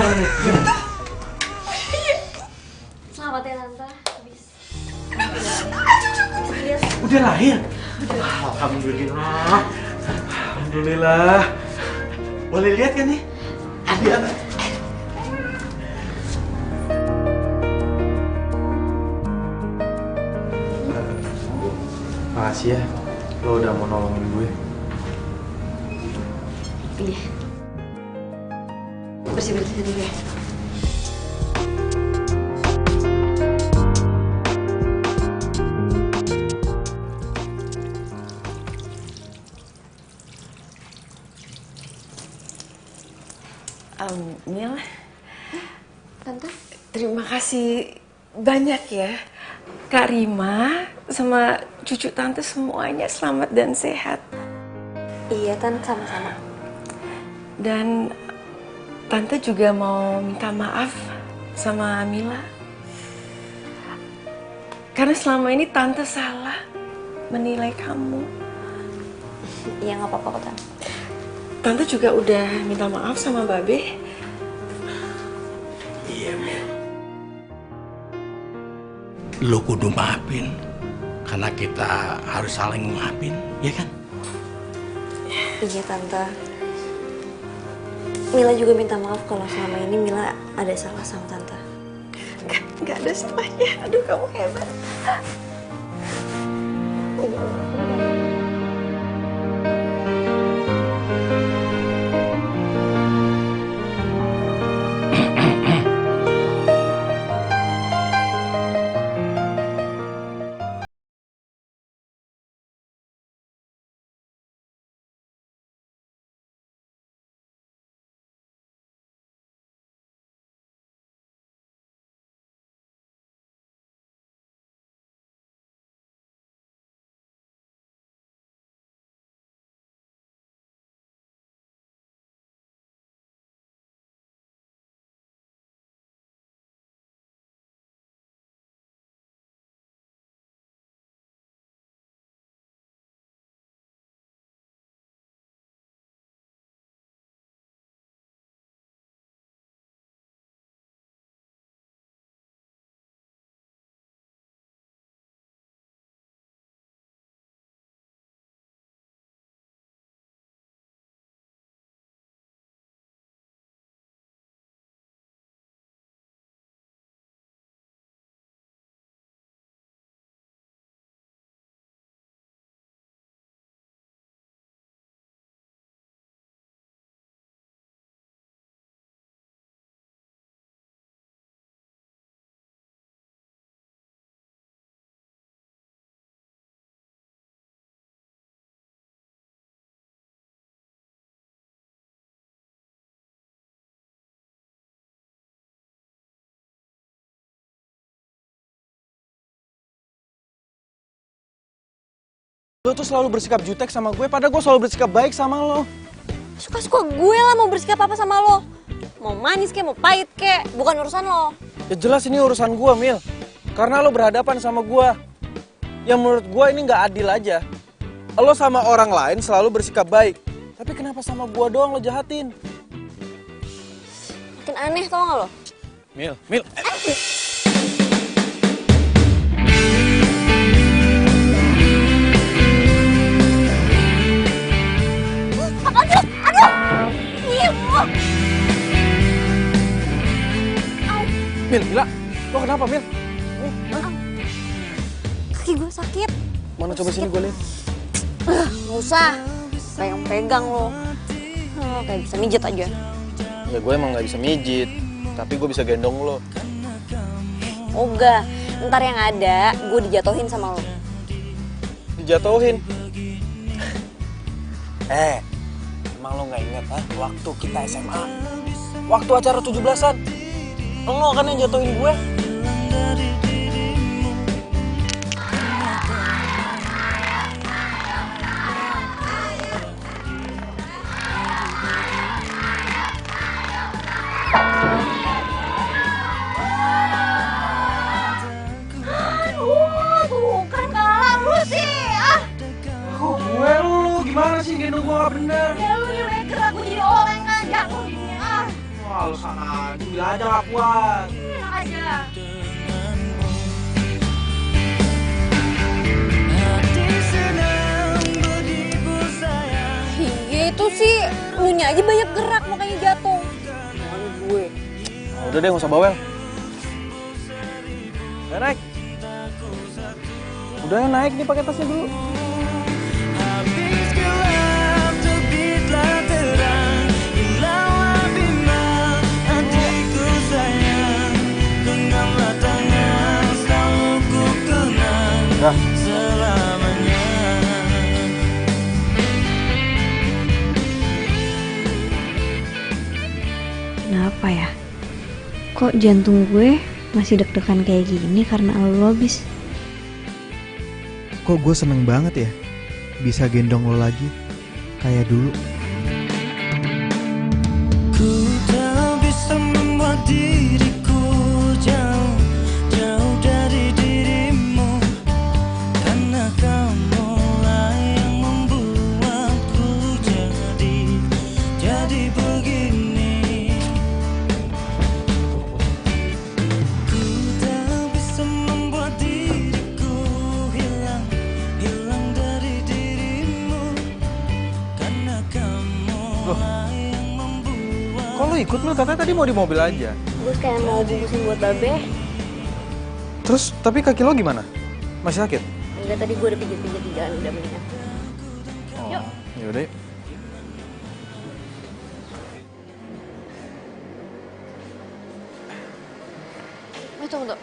gimana nih? Gimana? Selamat ya Tante. Habis. Udah lahir? Alhamdulillah. Alhamdulillah. Boleh lihat kan nih? Lihat. Makasih ya, lo udah mau nolongin gue. Iya. Bersih-bersih dulu ya. Mil, Tante? terima kasih banyak ya. Kak Rima sama cucu Tante semuanya selamat dan sehat. Iya, Tante, sama-sama. Dan Tante juga mau minta maaf sama Mila. Karena selama ini Tante salah menilai kamu. Iya, nggak apa-apa kok, Tante. Tante juga udah minta maaf sama Babe. Iya, Mil. Lo kudu maafin. Karena kita harus saling maafin, ya kan? Iya, Tante. Mila juga minta maaf kalau selama ini Mila ada salah sama Tante. Gak ada salahnya. Aduh, kamu hebat. Lo tuh selalu bersikap jutek sama gue, padahal gue selalu bersikap baik sama lo. Suka-suka gue lah mau bersikap apa sama lo. Mau manis kek, mau pahit kek, bukan urusan lo. Ya jelas ini urusan gue, Mil. Karena lo berhadapan sama gue. Yang menurut gue ini nggak adil aja. Lo sama orang lain selalu bersikap baik. Tapi kenapa sama gue doang lo jahatin? Makin aneh tau gak lo? Mil. Mil, Mila, lo kenapa, Mil? Kaki gue sakit. Mana coba sini gue lihat. Nggak usah, pegang-pegang lo. Kayak bisa mijet aja. Ya gue emang nggak bisa mijit, tapi gue bisa gendong lo. Oga, ntar yang ada gue dijatuhin sama lo. Dijatuhin? Emang lo nggak inget waktu kita SMA? Waktu acara 17-an? Lo kan yang jatuhin gue. Tuh kan kalah lu sih. Kok gue lu gimana sih gendong gue gak bener? Ya lu yang gerak gue jadi orang kan jatuh gini. alasan aja, bilang aja gak puas. Enak aja. Iya itu sih, lu nya aja banyak gerak makanya jatuh. Mana gue? Nah, udah deh, gak usah bawel. Ayo naik. Udah naik nih pakai tasnya dulu. Udah. Kenapa ya? Kok jantung gue masih deg-degan kayak gini karena lo bis? Kok gue seneng banget ya bisa gendong lo lagi kayak dulu. Ku tak bisa membuat diriku jauh dari dirimu, karena kamu lah yang membuatku jadi begini. Ku tak bisa membuat diriku hilang dari dirimu, karena kamu lah yang membuat. Kok lo ikut, Mil? Katanya tadi mau di mobil aja. Gue kayak mau bungkusin buat Babe. Terus, tapi kaki lo gimana? Masih sakit? Enggak, tadi gue udah pijit-pijit di jalan, udah mendingan. Yuk. Yaudah yuk. Tunggu.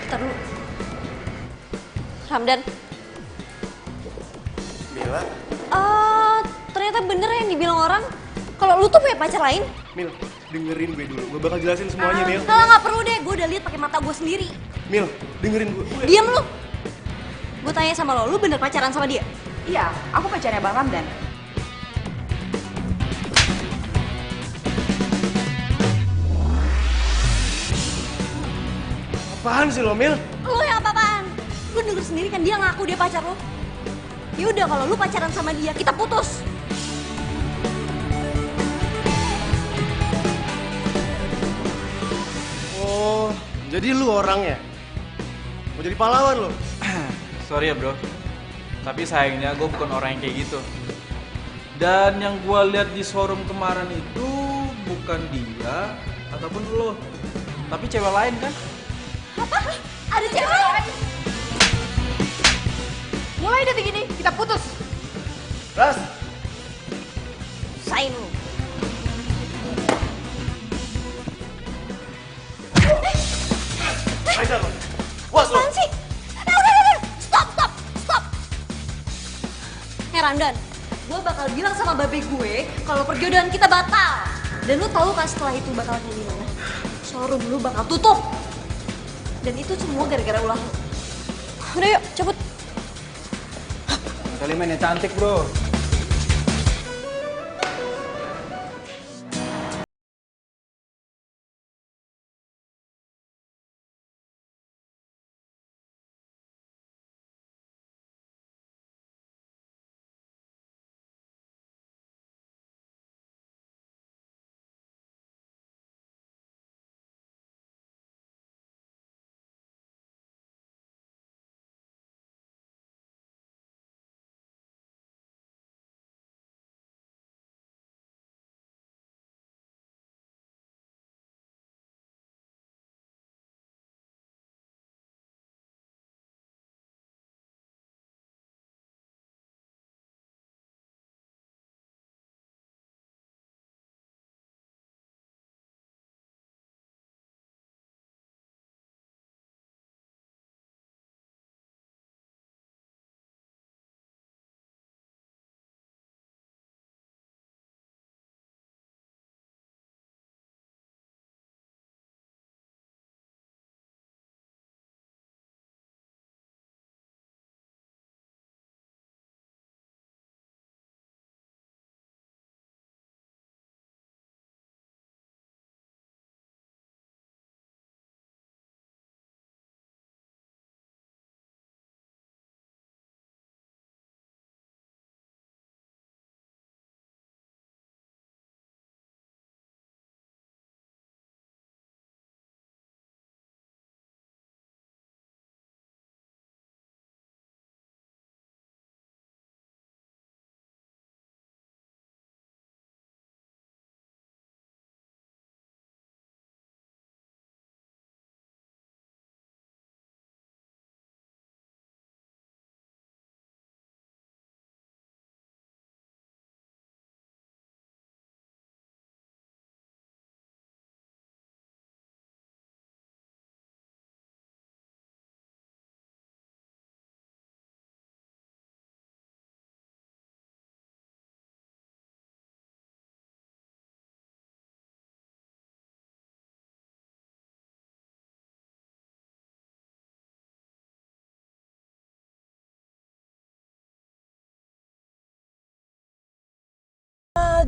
Ntar dulu. Ramdan. Mila, Ternyata bener yang dibilang orang kalau lu tuh punya pacar lain. Mil, dengerin gue dulu. Gue bakal jelasin semuanya, Mil. Kalau nggak perlu deh, gue udah lihat pakai mata gue sendiri. Mil, dengerin gue. Diam lu. Gue tanya sama lo, lu bener pacaran sama dia? Iya, aku pacarnya Bang Ramdan. Apaan sih lo, Mil? Lu yang apa-apaan? Lu denger sendiri kan dia ngaku dia pacar lo. Ya udah, kalau lu pacaran sama dia, kita putus. Oh, jadi lu orangnya? Mau jadi pahlawan lo? Sorry ya bro, tapi sayangnya gue bukan orang yang kayak gitu. Dan yang gue lihat di showroom kemarin itu bukan dia ataupun lo, tapi cewek lain kan? Apa? Ada cewek lain? Mulai detik ini kita putus. Ras! Sain lu. Ayo lo. Puas lo. Apaan sih? Udah. Stop. Ramdan, gue bakal bilang sama babe gue kalau perjodohan kita batal. Dan lu tahu kan setelah itu bakal kayak gimana? Showroom lu bakal tutup. Dan itu semua gara-gara ulah lu. Udah yuk, cabut. Kali mainnya cantik, bro.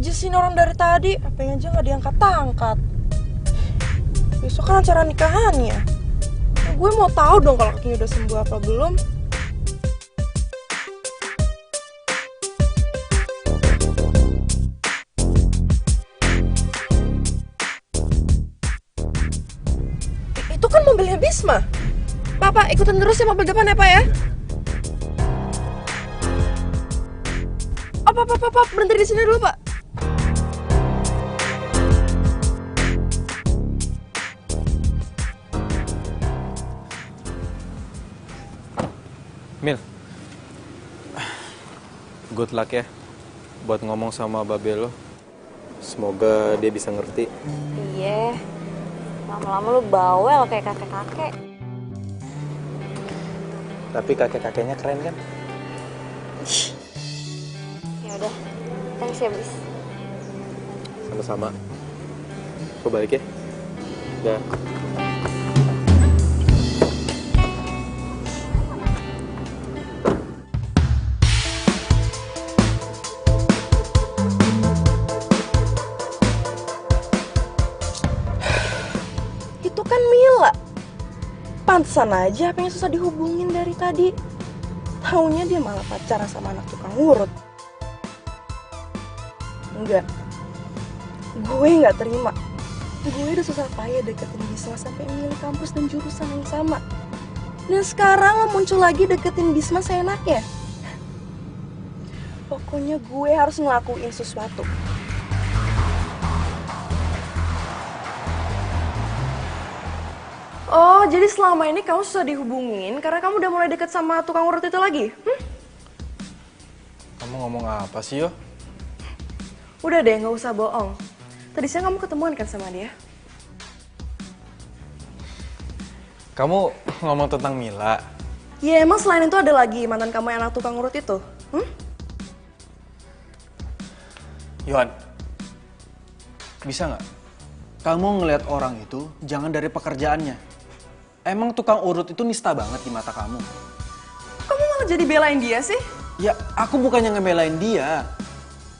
aja sih ini orang dari tadi. HP-nya aja nggak diangkat-angkat. Besok kan acara nikahannya. Gue mau tahu dong kalau kakinya udah sembuh apa belum. Itu kan mobilnya Bisma. Pak, ikutin terus ya mobil depan ya, Pak ya. Pak, berhenti di sini dulu, Pak. Mil, good luck ya buat ngomong sama babe lo. Semoga dia bisa ngerti. Iya, lama-lama lu bawel kayak kakek-kakek. Tapi kakek-kakeknya keren kan? Ya udah, thanks ya bis. Sama-sama. Gue balik ya. Udah. Itu kan Mila. Pantesan aja apa yang susah dihubungin dari tadi. Taunya dia malah pacaran sama anak tukang urut. Enggak. Gue nggak terima. Gue udah susah payah deketin Bisma sampai milih kampus dan jurusan yang sama. Dan sekarang lo muncul lagi deketin Bisma seenaknya. Pokoknya gue harus ngelakuin sesuatu. Oh, jadi selama ini kamu susah dihubungin karena kamu udah mulai deket sama tukang urut itu lagi? Kamu ngomong apa sih, Yo? Udah deh, nggak usah bohong. Tadi siang kamu ketemuan kan sama dia? Kamu ngomong tentang Mila. Ya emang selain itu ada lagi mantan kamu yang anak tukang urut itu? Yohan, bisa nggak? Kamu ngelihat orang itu jangan dari pekerjaannya. Emang tukang urut itu nista banget di mata kamu. Kamu malah jadi belain dia sih? Ya, aku bukannya ngebelain dia.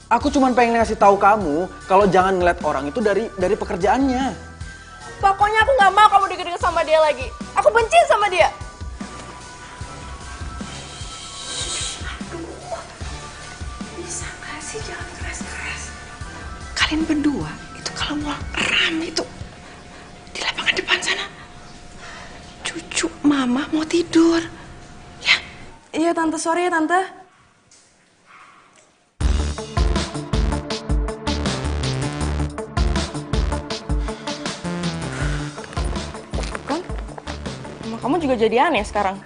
Aku cuma pengen ngasih tahu kamu kalau jangan ngeliat orang itu dari pekerjaannya. Pokoknya aku nggak mau kamu deket-deket sama dia lagi. Aku benci sama dia. Bisa nggak sih jangan keras-keras? Kalian berdua itu kalau mau rame itu di lapangan depan sana. Cucu mama mau tidur. Ya. Iya tante, sorry ya tante. Kan, mama kamu juga jadi aneh sekarang.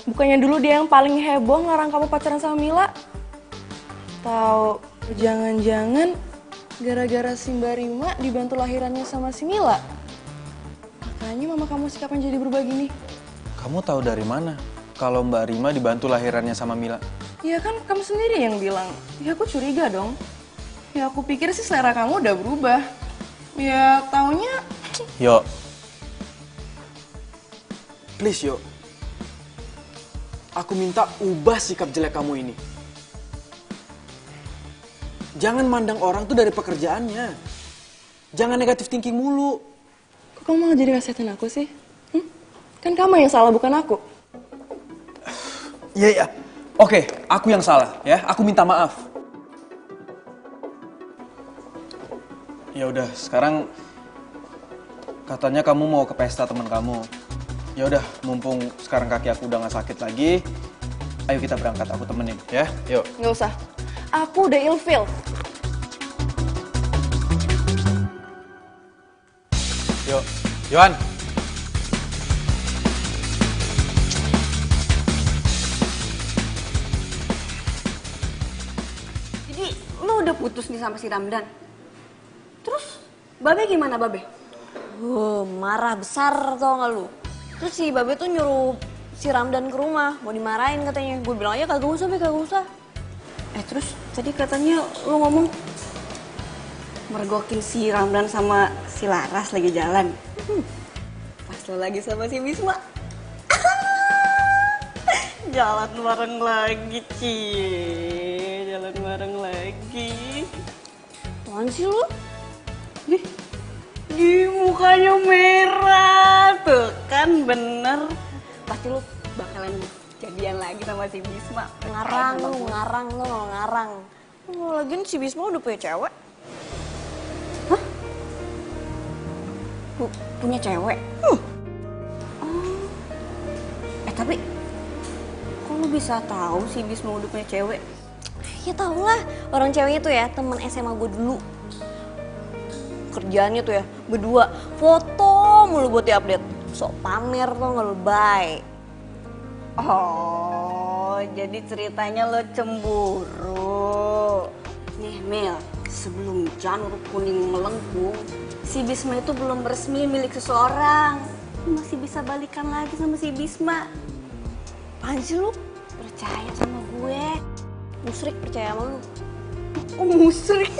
Bukannya dulu dia yang paling heboh ngelarang kamu pacaran sama Mila? Tahu, jangan-jangan gara-gara si Mbak Rima dibantu lahirannya sama si Mila. Makanya mama kamu sikapnya jadi berubah gini. Kamu tahu dari mana kalau Mbak Rima dibantu lahirannya sama Mila? Ya kan kamu sendiri yang bilang. Ya aku curiga dong. Ya aku pikir sih selera kamu udah berubah. Ya taunya... Yo. Please, Yo. Aku minta ubah sikap jelek kamu ini. Jangan mandang orang tuh dari pekerjaannya. Jangan negatif thinking mulu. Kok kamu malah jadi nasihatin aku sih? Kan kamu yang salah, bukan aku. Iya. Oke, aku yang salah ya. Aku minta maaf. Ya udah, sekarang katanya kamu mau ke pesta teman kamu. Ya udah, mumpung sekarang kaki aku udah nggak sakit lagi, ayo kita berangkat. Aku temenin ya. Yuk. Nggak usah. Aku udah ilfeel. Yuk, Yohan. Jadi lo udah putus nih sama si Ramdan? Terus Babe gimana Babe? Marah besar tau gak lu. Terus si Babe tuh nyuruh si Ramdan ke rumah, mau dimarahin katanya. Gue bilang aja kagak usah, kagak usah. Terus tadi katanya lo ngomong mergokin si Ramdan sama si Laras lagi jalan. Pas lo lagi sama si Bisma. Jalan bareng lagi, Cie. Jalan bareng lagi. sih lu? Di mukanya merah tuh kan bener. Pasti lu bakalan jadian lagi sama si Bisma. Ngarang lu ngarang. Lagian si Bisma udah punya cewek. Hah? Punya cewek? Tapi kok lu bisa tahu si Bisma udah punya cewek? Ya tau lah, orang ceweknya tuh ya temen SMA gue dulu. Kerjaannya tuh ya berdua foto mulu buat diupdate. Sok pamer tuh nggak lebay. Oh, jadi ceritanya lo cemburu. Nih Mil, sebelum janur kuning melengkung, si Bisma itu belum resmi milik seseorang. Lu masih bisa balikan lagi sama si Bisma. Apaan sih lu? Percaya sama gue. Musrik percaya sama lu. Oh, musrik.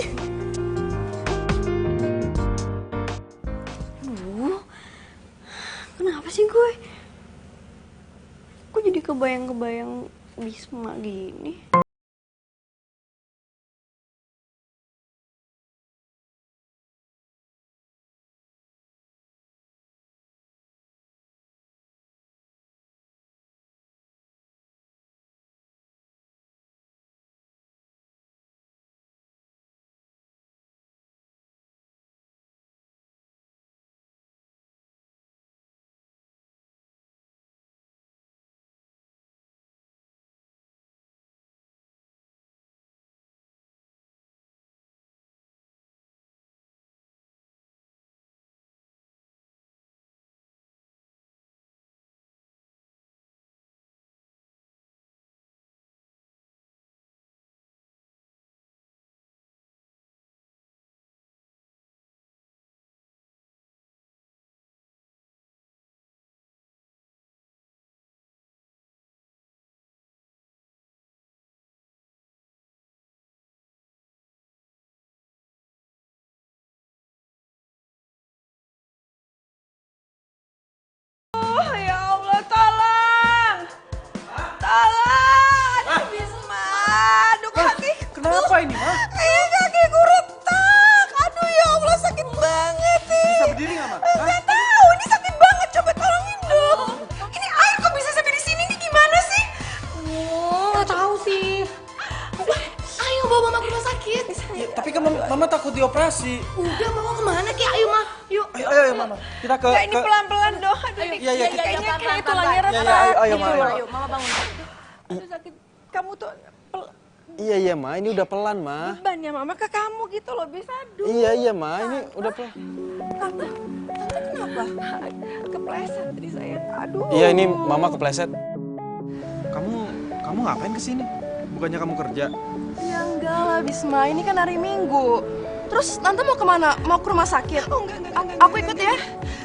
Kenapa sih gue? Kok jadi kebayang-kebayang Bisma gini? Kenapa ini, Ma? Kaki gue retak. Aduh ya Allah, sakit banget nih. Bisa berdiri nggak, Ma? Nggak tahu, ini sakit banget. Coba tolongin dong. Ini air kok bisa sampai di sini nih, gimana sih? Nggak tahu sih. Ayo bawa mama ke rumah sakit. Ya, tapi kan mama takut dioperasi. Udah, mama kemana Ki? Ayo Ma, yuk. Ayo, Mama. Kita ke... Ini pelan-pelan dong. Aduh, Iya, kayaknya tulangnya retak. Ayo, Ma. Ayo, mama bangun. Aduh, sakit. Kamu tuh Iya, Ma. Ini udah pelan, Ma. beban ya mama ke kamu gitu loh, bisa aduh. Iya, Ma. Ini udah pelan. Tante kenapa? Kepleset tadi saya. Aduh. Iya, ini Mama kepleset. Kamu ngapain kesini? Bukannya kamu kerja? Ya enggak lah Bisma, ini kan hari Minggu. Terus Tante mau kemana? Mau ke rumah sakit? Oh enggak. Aku ikut ya.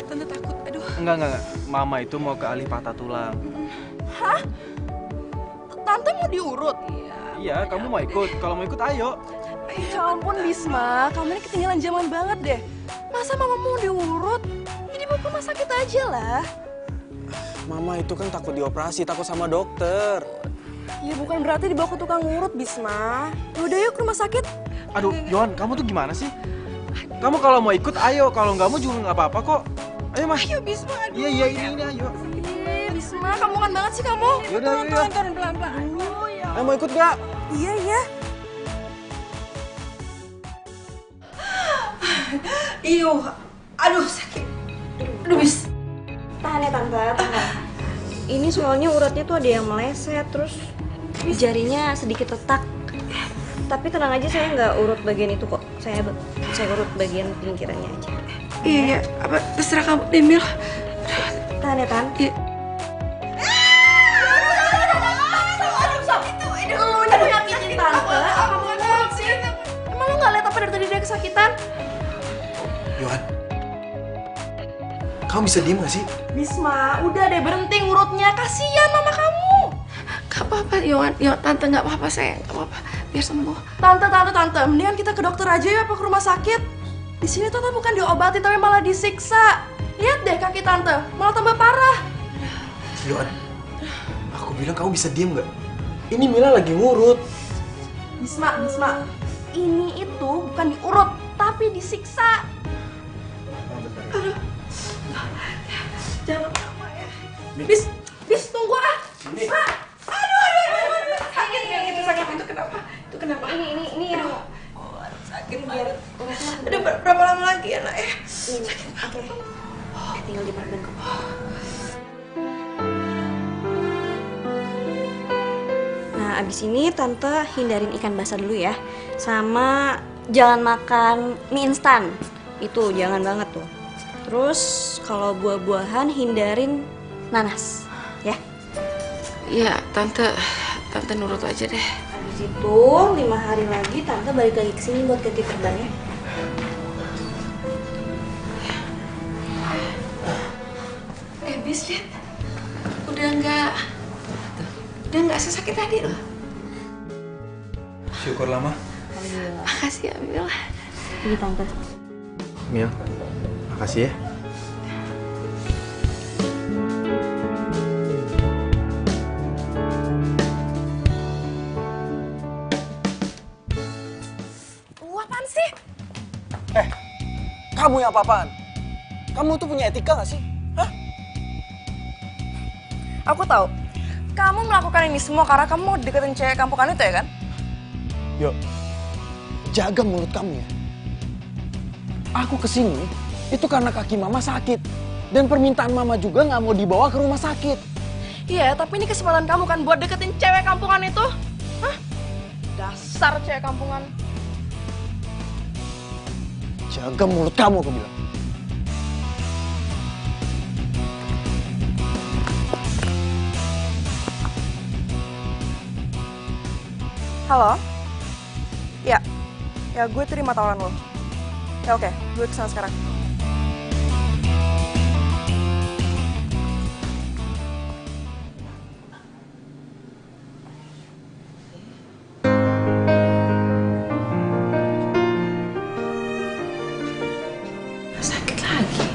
Tante takut, aduh. Enggak. Mama itu mau ke alih patah tulang. Hah? Tante mau diurut? Iya, kamu mau ikut. Kalau mau ikut, ayo. Ya ampun Bisma, kamu ini ketinggalan zaman banget deh. Masa mama mau diurut? Jadi mau ke rumah sakit aja lah. Mama itu kan takut dioperasi, takut sama dokter. Ya bukan berarti dibawa ke tukang urut Bisma. Yaudah yuk ke rumah sakit. Aduh, Yohan, kamu tuh gimana sih? Kamu kalau mau ikut, ayo. Kalau nggak mau juga nggak apa-apa kok. Ayo, Mas. Ayo Bisma, aduh. Iya, ini, ayo. Bisma, kamu kan banget sih kamu. Yaudah. Turun pelan-pelan. Aduh ya. Ayo, mau ikut nggak? Iya. Aduh sakit. Aduh bis. Tahan ya Tante, tahan. Ini soalnya uratnya tuh ada yang meleset, terus jarinya sedikit retak. Tapi tenang aja, saya nggak urut bagian itu kok. Saya urut bagian pinggirannya aja. Iya, apa terserah kamu Demil. Tahan ya, Tan. Iya. Lu nyakitin Tante, apa mau ngurut sih? Emang lu nggak lihat apa dari tadi dia kesakitan? Yohan, kamu bisa diem gak sih? Bisma, udah deh berhenti ngurutnya. Kasian mama kamu. Gak apa-apa, Yohan. Tante gak apa-apa sayang, gak apa-apa. Biar sembuh. Tante, mendingan kita ke dokter aja ya, apa ke rumah sakit? Di sini Tante bukan diobatin tapi malah disiksa. Lihat deh kaki Tante, malah tambah parah. Yohan, aku bilang kamu bisa diem gak? Ini Mila lagi ngurut. Bisma, ini itu bukan diurut, tapi disiksa. Aduh. Jangan lama ya. Bis tunggu ah. Aduh. Sakit kayak gitu, sakit. Itu kenapa? Ini yang sakit biar. Udah berapa lama lagi ya, Nak ya? Sakit banget. Tinggal diperban kok. Nah, abis ini Tante hindarin ikan basah dulu ya. Sama jangan makan mie instan. Itu jangan banget tuh. Terus kalau buah-buahan hindarin nanas, ya? Iya, Tante nurut aja deh. Habis itu 5 hari lagi Tante balik lagi ke sini buat ganti perbannya. Bis lihat, udah nggak sesakit tadi loh. Syukurlah, Ma. Makasih ya, Mil. Ini Tante. Mil, makasih ya. Apaan sih? Kamu yang apa-apaan? Kamu tuh punya etika gak sih? Hah? Aku tahu. Kamu melakukan ini semua karena kamu mau deketin cewek kampungan itu ya kan? Yuk, jaga mulut kamu ya. Aku kesini itu karena kaki mama sakit. Dan permintaan mama juga gak mau dibawa ke rumah sakit. Iya, tapi ini kesempatan kamu kan buat deketin cewek kampungan itu. Hah? Dasar cewek kampungan. Jaga mulut kamu, aku bilang. Halo? Ya gue terima tawaran lo. Ya oke, gue kesana sekarang. Sakit lagi.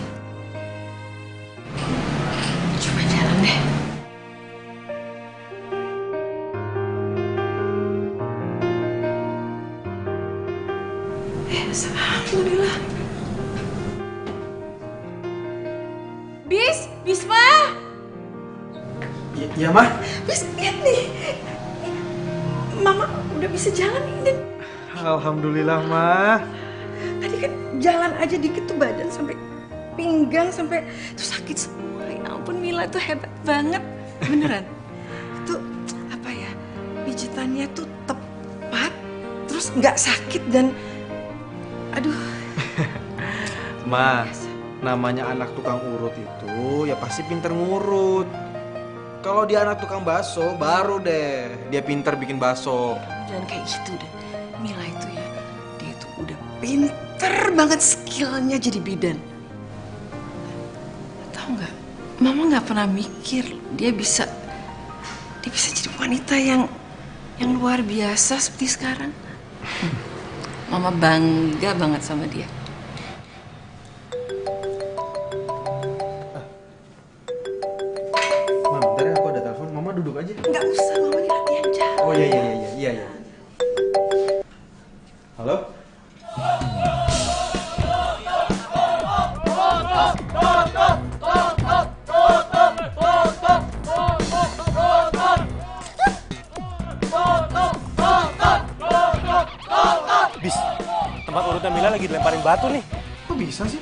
Coba jalan deh. Alhamdulillah. Bisma! Iya, Mah? Bis, lihat nih. Mama udah bisa jalan nih. Alhamdulillah, Mah. Tadi kan jalan aja dikit tuh badan sampai pinggang sampai tuh sakit semua. Ya ampun, Mila tuh hebat banget. Beneran. Itu apa ya? Pijitannya tuh tepat, terus nggak sakit dan aduh. Ma, namanya anak tukang urut itu ya pasti pinter ngurut. Kalau dia anak tukang bakso, baru deh dia pinter bikin bakso. Jangan kayak gitu deh. Mila itu ya, dia itu udah pinter banget skillnya jadi bidan. Tahu nggak? Mama nggak pernah mikir dia bisa jadi wanita yang luar biasa seperti sekarang. Mama bangga banget sama dia. Mama, bentar ya, aku ada telepon. Mama duduk aja. Nggak usah, Mama ini latihan jalan. Oh iya. Halo? Bis, tempat urutnya Mila lagi dilemparin batu nih. Kok bisa sih?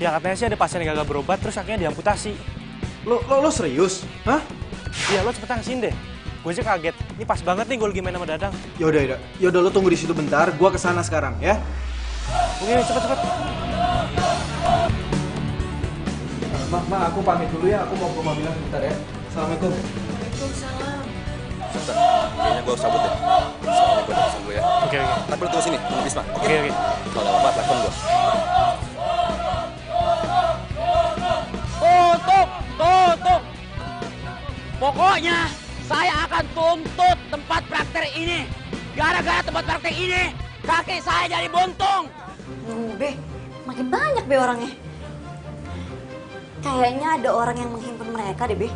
Ya katanya sih ada pasien yang gagal berobat terus akhirnya diamputasi. Lo serius? Hah? Iya, lo cepetan kesini deh. Gue aja kaget. Ini pas banget nih gue lagi main sama Dadang. Yaudah lo tunggu di situ bentar. Gua kesana sekarang ya. Oke, cepet. Ma, aku pamit dulu ya. Aku mau ke rumah Mila sebentar ya. Assalamualaikum. Waalaikumsalam. Suster, kayaknya gue harus cabut deh. Soalnya gue udah pesan dulu ya. Oke. Tapi lu tunggu sini, tunggu Bisma. Oke. Kalau ada apa-apa, telepon gue. Tutup! Pokoknya saya akan tuntut tempat praktek ini. Gara-gara tempat praktek ini, kaki saya jadi buntung. Be, makin banyak Be orangnya. Kayaknya ada orang yang menghimpun mereka deh, Be.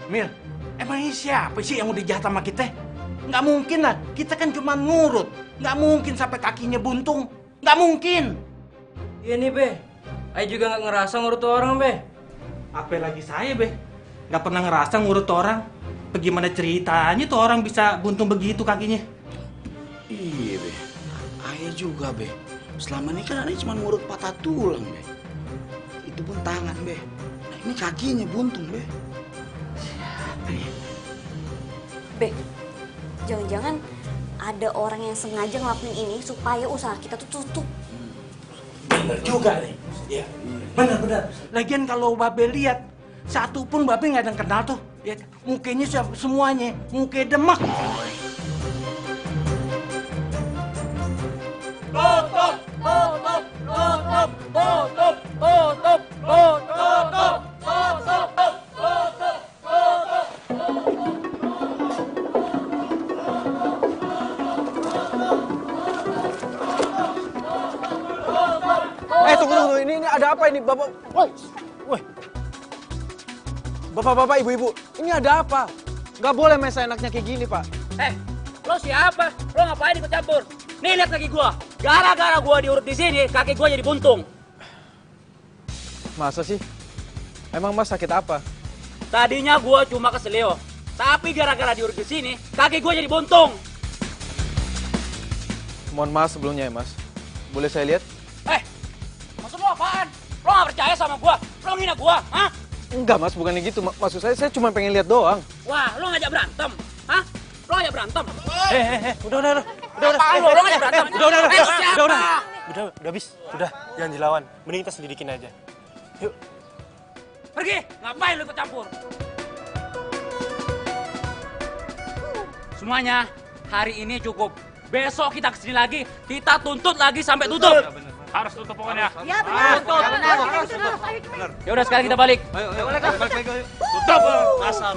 Mil, emang ini siapa sih yang udah jahat sama kita? Nggak mungkin lah, kita kan cuma ngurut. Nggak mungkin sampai kakinya buntung. Nggak mungkin. Iya nih, Be. Ayo juga nggak ngerasa ngurut orang, Be. Apalagi saya, Be. Nggak pernah ngerasa ngurut orang. Bagaimana ceritanya tuh orang bisa buntung begitu kakinya? Iya, Be. Ayah juga, Be. Selama ini kan Ayah cuma ngurut patah tulang, Be. Itu pun tangan, Be. Nah, ini kakinya buntung, Be. Siapa ya? Be, jangan-jangan ada orang yang sengaja ngelakuin ini supaya usaha kita tuh tutup. Bener juga nih. Iya. Bener. Lagian kalau Babe lihat, satu pun Babe nggak ada yang kenal tuh. Ya, mukanya semuanya, muka demak. Tunggu. Ini ada apa ini, Bapak? Woi. Bapak-bapak, ibu-ibu, ini ada apa? Nggak boleh main seenaknya kayak gini, Pak. Lo siapa? Lo ngapain ikut campur? Nih lihat kaki gua. Gara-gara gua diurut di sini, kaki gua jadi buntung. Masa sih? Emang Mas sakit apa? Tadinya gua cuma keselio, tapi gara-gara diurut di sini, kaki gua jadi buntung. Mohon maaf sebelumnya ya, Mas. Boleh saya lihat? Maksud lo apaan? Lo nggak percaya sama gua? Lo ngina gua? Hah? Enggak, Mas, bukannya gitu. Maksud saya cuma pengen lihat doang. Wah, lo ngajak berantem? Hah? Lo ngajak berantem? Udah. Apaan lo? Lo ngajak berantem? Udah, habis. Udah, jangan dilawan. Mending kita selidikin aja. Yuk. Pergi! Ngapain lo ikut campur? Semuanya, hari ini cukup. Besok kita kesini lagi, kita tuntut lagi sampai tutup. Harus tutup pokoknya. Ya benar. Ya udah sekarang kita balik. Ayo, balik lagi. Tutup, asal.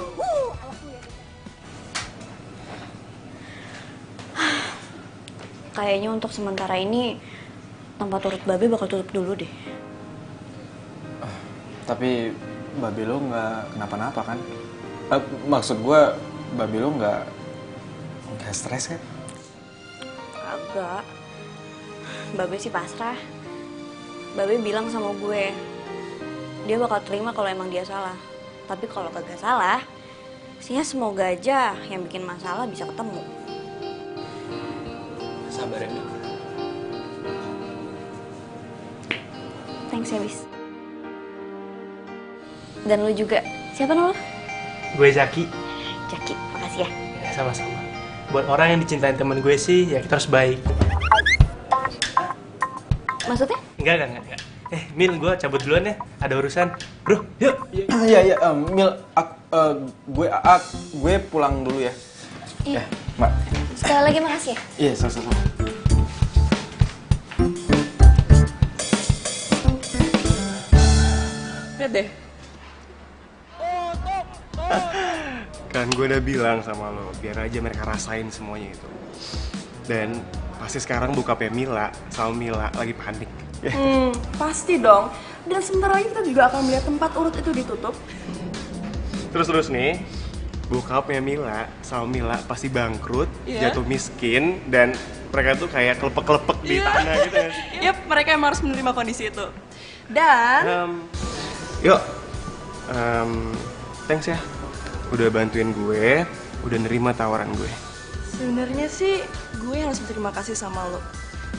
Kayaknya untuk sementara ini tempat urut Babe bakal tutup dulu deh. Tapi Babe lo nggak kenapa-napa kan? Maksud gue, Babe lo nggak stres kan? Agak. Babe sih pasrah. Babe bilang sama gue, dia bakal terima kalau emang dia salah. Tapi kalau kagak salah, sih semoga aja yang bikin masalah bisa ketemu. Sabar ya, Mil. Thanks ya, Bis. Dan lu juga. Siapa nama lu? Gue Zaki. Jaki, makasih ya. Sama-sama. Buat orang yang dicintain temen gue sih, ya kita harus baik. Maksudnya? Enggak. Mil, gue cabut duluan ya. Ada urusan. Bro, yuk. Iya, Mil, gue pulang dulu ya. Iya. Mbak. Sekali lagi makasih ya. Iya, sama-sama. Lihat deh. Kan gue udah bilang sama lo, biar aja mereka rasain semuanya itu. Dan pasti sekarang bokapnya Mila sama Mila lagi panik. Pasti dong. Dan sebentar lagi kita juga akan melihat tempat urut itu ditutup. Terus nih, bokapnya Mila sama Mila pasti bangkrut, jatuh miskin, dan mereka tuh kayak kelepek-kelepek di tanah gitu ya. Yap, mereka emang harus menerima kondisi itu. Dan Thanks ya, udah bantuin gue, udah nerima tawaran gue. sebenarnya sih gue harus berterima kasih sama lo.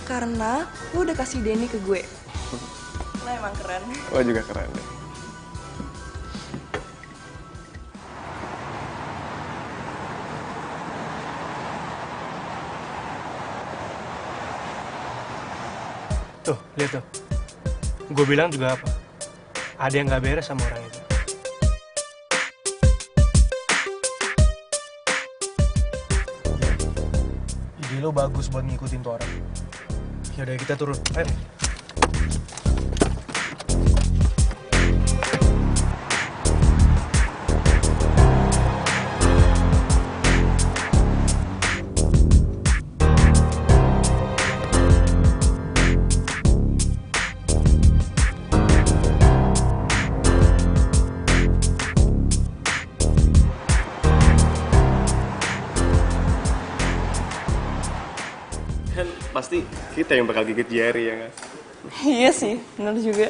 Karena lo udah kasih Denny ke gue. Lo emang keren. Lo juga keren deh. Tuh, lihat tuh. Gue bilang juga apa? Ada yang gak beres sama orang itu. Ide lo bagus buat ngikutin tuh orang. Yaudah, kita turun. Ayo. Kan pasti kita yang bakal gigit jari ya nggak? Iya sih, benar juga.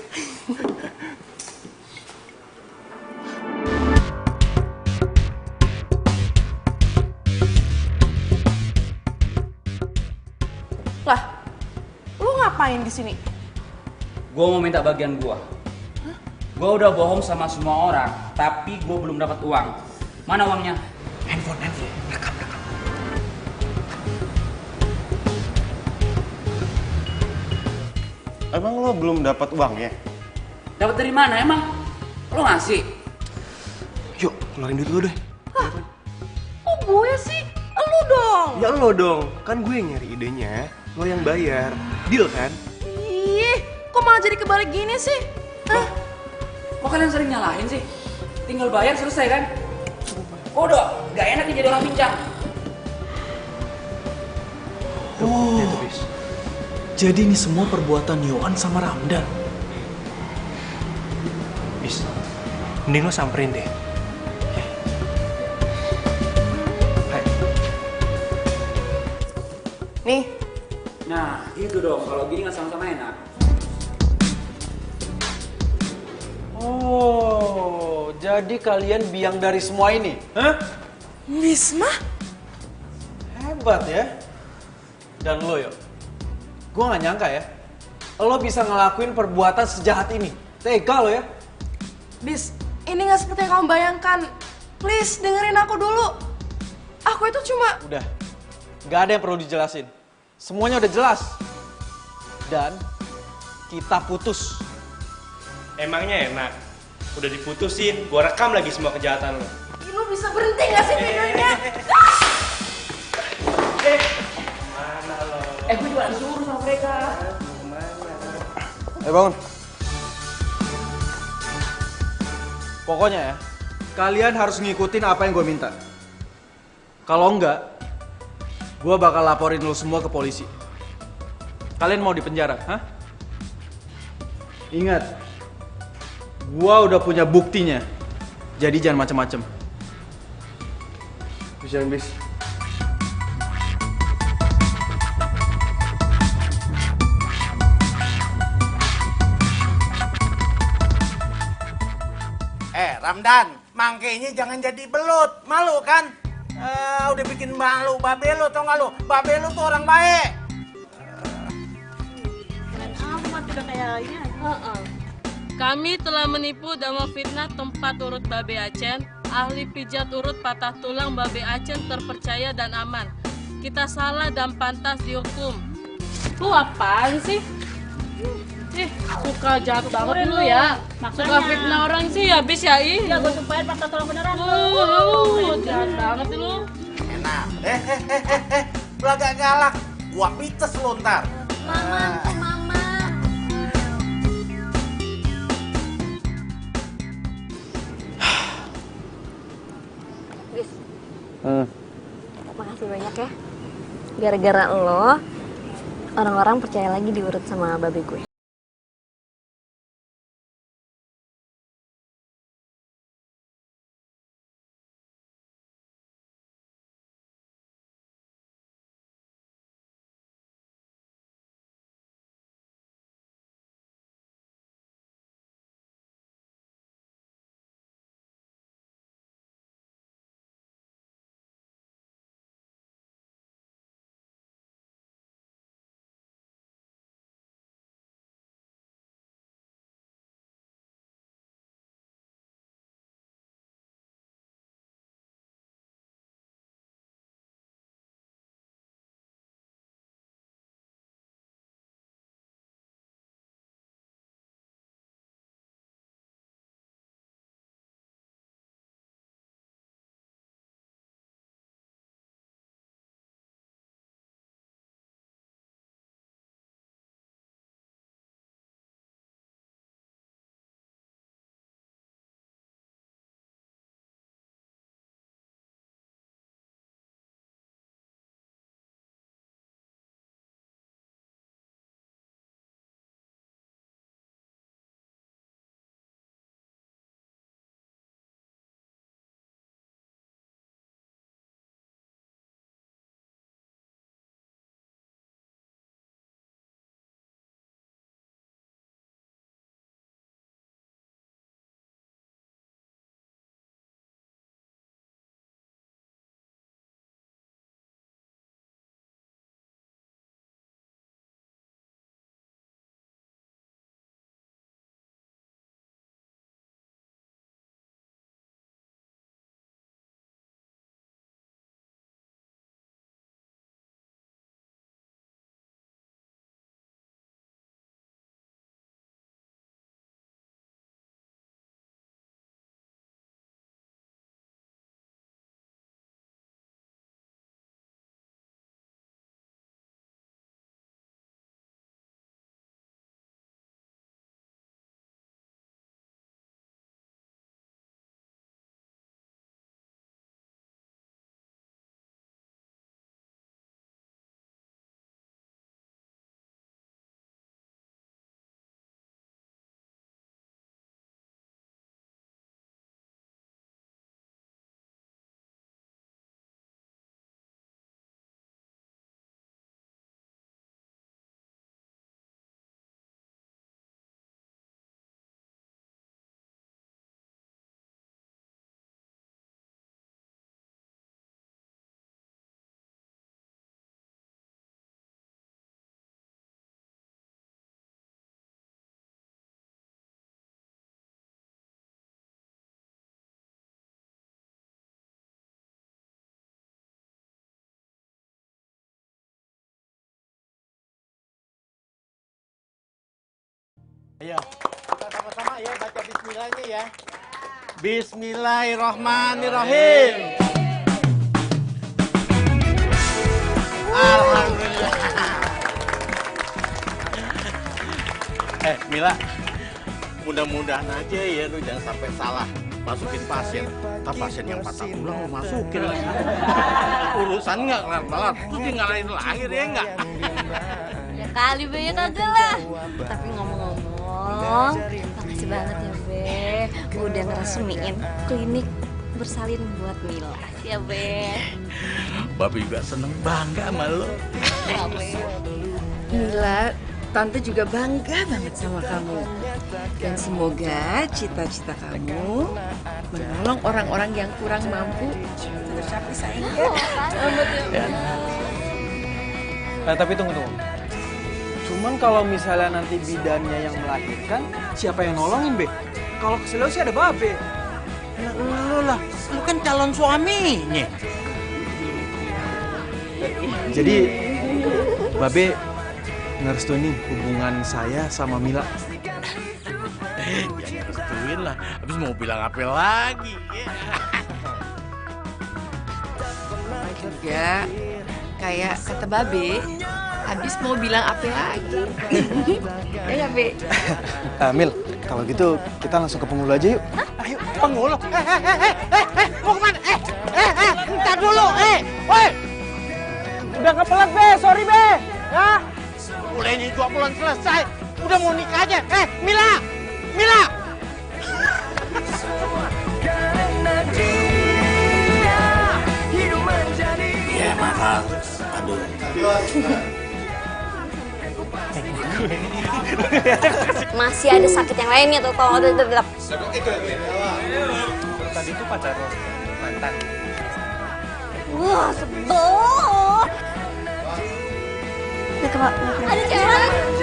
Lah, lu ngapain di sini? Gua mau minta bagian gua. Gua udah bohong sama semua orang, tapi gua belum dapat uang. Mana uangnya? Handphone, rekam. Emang lo belum dapat uangnya? Dapat dari mana emang? Lo ngasih? Yuk, keluarin duit lo deh. Oh gue sih? Lu dong. Ya lo dong, kan gue yang nyari idenya, lo yang bayar. Deal kan? Ih, kok malah jadi kebalik gini sih? Hah? Kok kalian sering nyalahin sih? Tinggal bayar selesai kan? Kok udah gak enak nih jadi orang pincang. Oh, jadi ini semua perbuatan Yohan sama Ramdan. Bis, mending lo samperin deh. Nih. Nah, itu dong. Kalau gini nggak sama-sama enak. Oh, jadi kalian biang dari semua ini? Hah? Bisma? Hebat ya. Dan lo yo, gue gak nyangka ya, lo bisa ngelakuin perbuatan sejahat ini. Tega lo ya. Bis, ini gak seperti yang kamu bayangkan. Please, dengerin aku dulu. Aku itu cuma... Udah, gak ada yang perlu dijelasin. Semuanya udah jelas. Dan kita putus. Emangnya enak? Udah diputusin, gua rekam lagi semua kejahatan lo. Lu bisa berhenti gak sih videonya? Gue juga disuruh sama mereka. Bangun. Pokoknya ya, kalian harus ngikutin apa yang gue minta. Kalau enggak, gue bakal laporin lo semua ke polisi. Kalian mau dipenjara, hah? Ingat, gue udah punya buktinya. Jadi jangan macem-macem. Bisa bis. Ramdan, mangkenya jangan jadi belut, malu kan? Udah bikin malu babe lo, tau gak lo? Babe lo tuh orang baik. Amat udah kayaknya. Kami telah menipu dan memfitnah tempat urut Babe Acen, ahli pijat urut patah tulang Babe Acen terpercaya dan aman. Kita salah dan pantas dihukum. Lu apaan sih? Suka jahat banget lu ya. Suka fitnah orang sih ya, bis ya ih. Ya gue sumpahin patah tulang beneran. Jahat banget lu. Enak. Lu agak galak. Gua pites lu ntar. Mama. Bis. Makasih banyak ya. Gara-gara lo, orang-orang percaya lagi diurut sama babe gue. Ayo, kita sama-sama ya baca bismillahnya ya. Bismillahirrahmanirrahim. Alhamdulillah. Mila, mudah-mudahan aja ya lu jangan sampai salah masukin pasien. Ntar pasien yang patah tulang lu masukin lagi. Urusan nggak kelar-kelar, terus dia ngalahin lahir ya nggak? Ya kali Be, ya kagak lah. Tapi ngomong-ngomong, makasih banget ya Be, udah ngeresmiin klinik bersalin buat Mila. Ya Be. Babe juga seneng bangga sama lu. Ya Be. Mila, Tante juga bangga banget sama kamu. Dan semoga cita-cita kamu menolong orang-orang yang kurang mampu tercapai sayang ya. Tapi tunggu. Cuman kalau misalnya nanti bidannya yang melahirkan, siapa yang nolongin, Be? Kalau keselio sih ada Babe. Lu lah, lu kan calon suaminya. Jadi, Babe ngerestuin nih hubungan saya sama Mila. Ya ngerestuin lah, habis mau bilang apa lagi? Juga kayak kata Babe, habis mau bilang apa lagi? Ya Be. Mil, kalau gitu kita langsung ke penghulu aja yuk. Ayo, penghulu. Mau kemana? Ntar dulu, woi. Udah kepelet, Be. Sorry, Be. Ya. Kuliahnya juga belum selesai. Udah mau nikah aja. Mila. Ya, maaf. Aduh. Masih ada sakit yang lainnya tuh, kalau udah. Tadi itu pacar lo, mantan. Wah, sebel. Ada cewek lagi.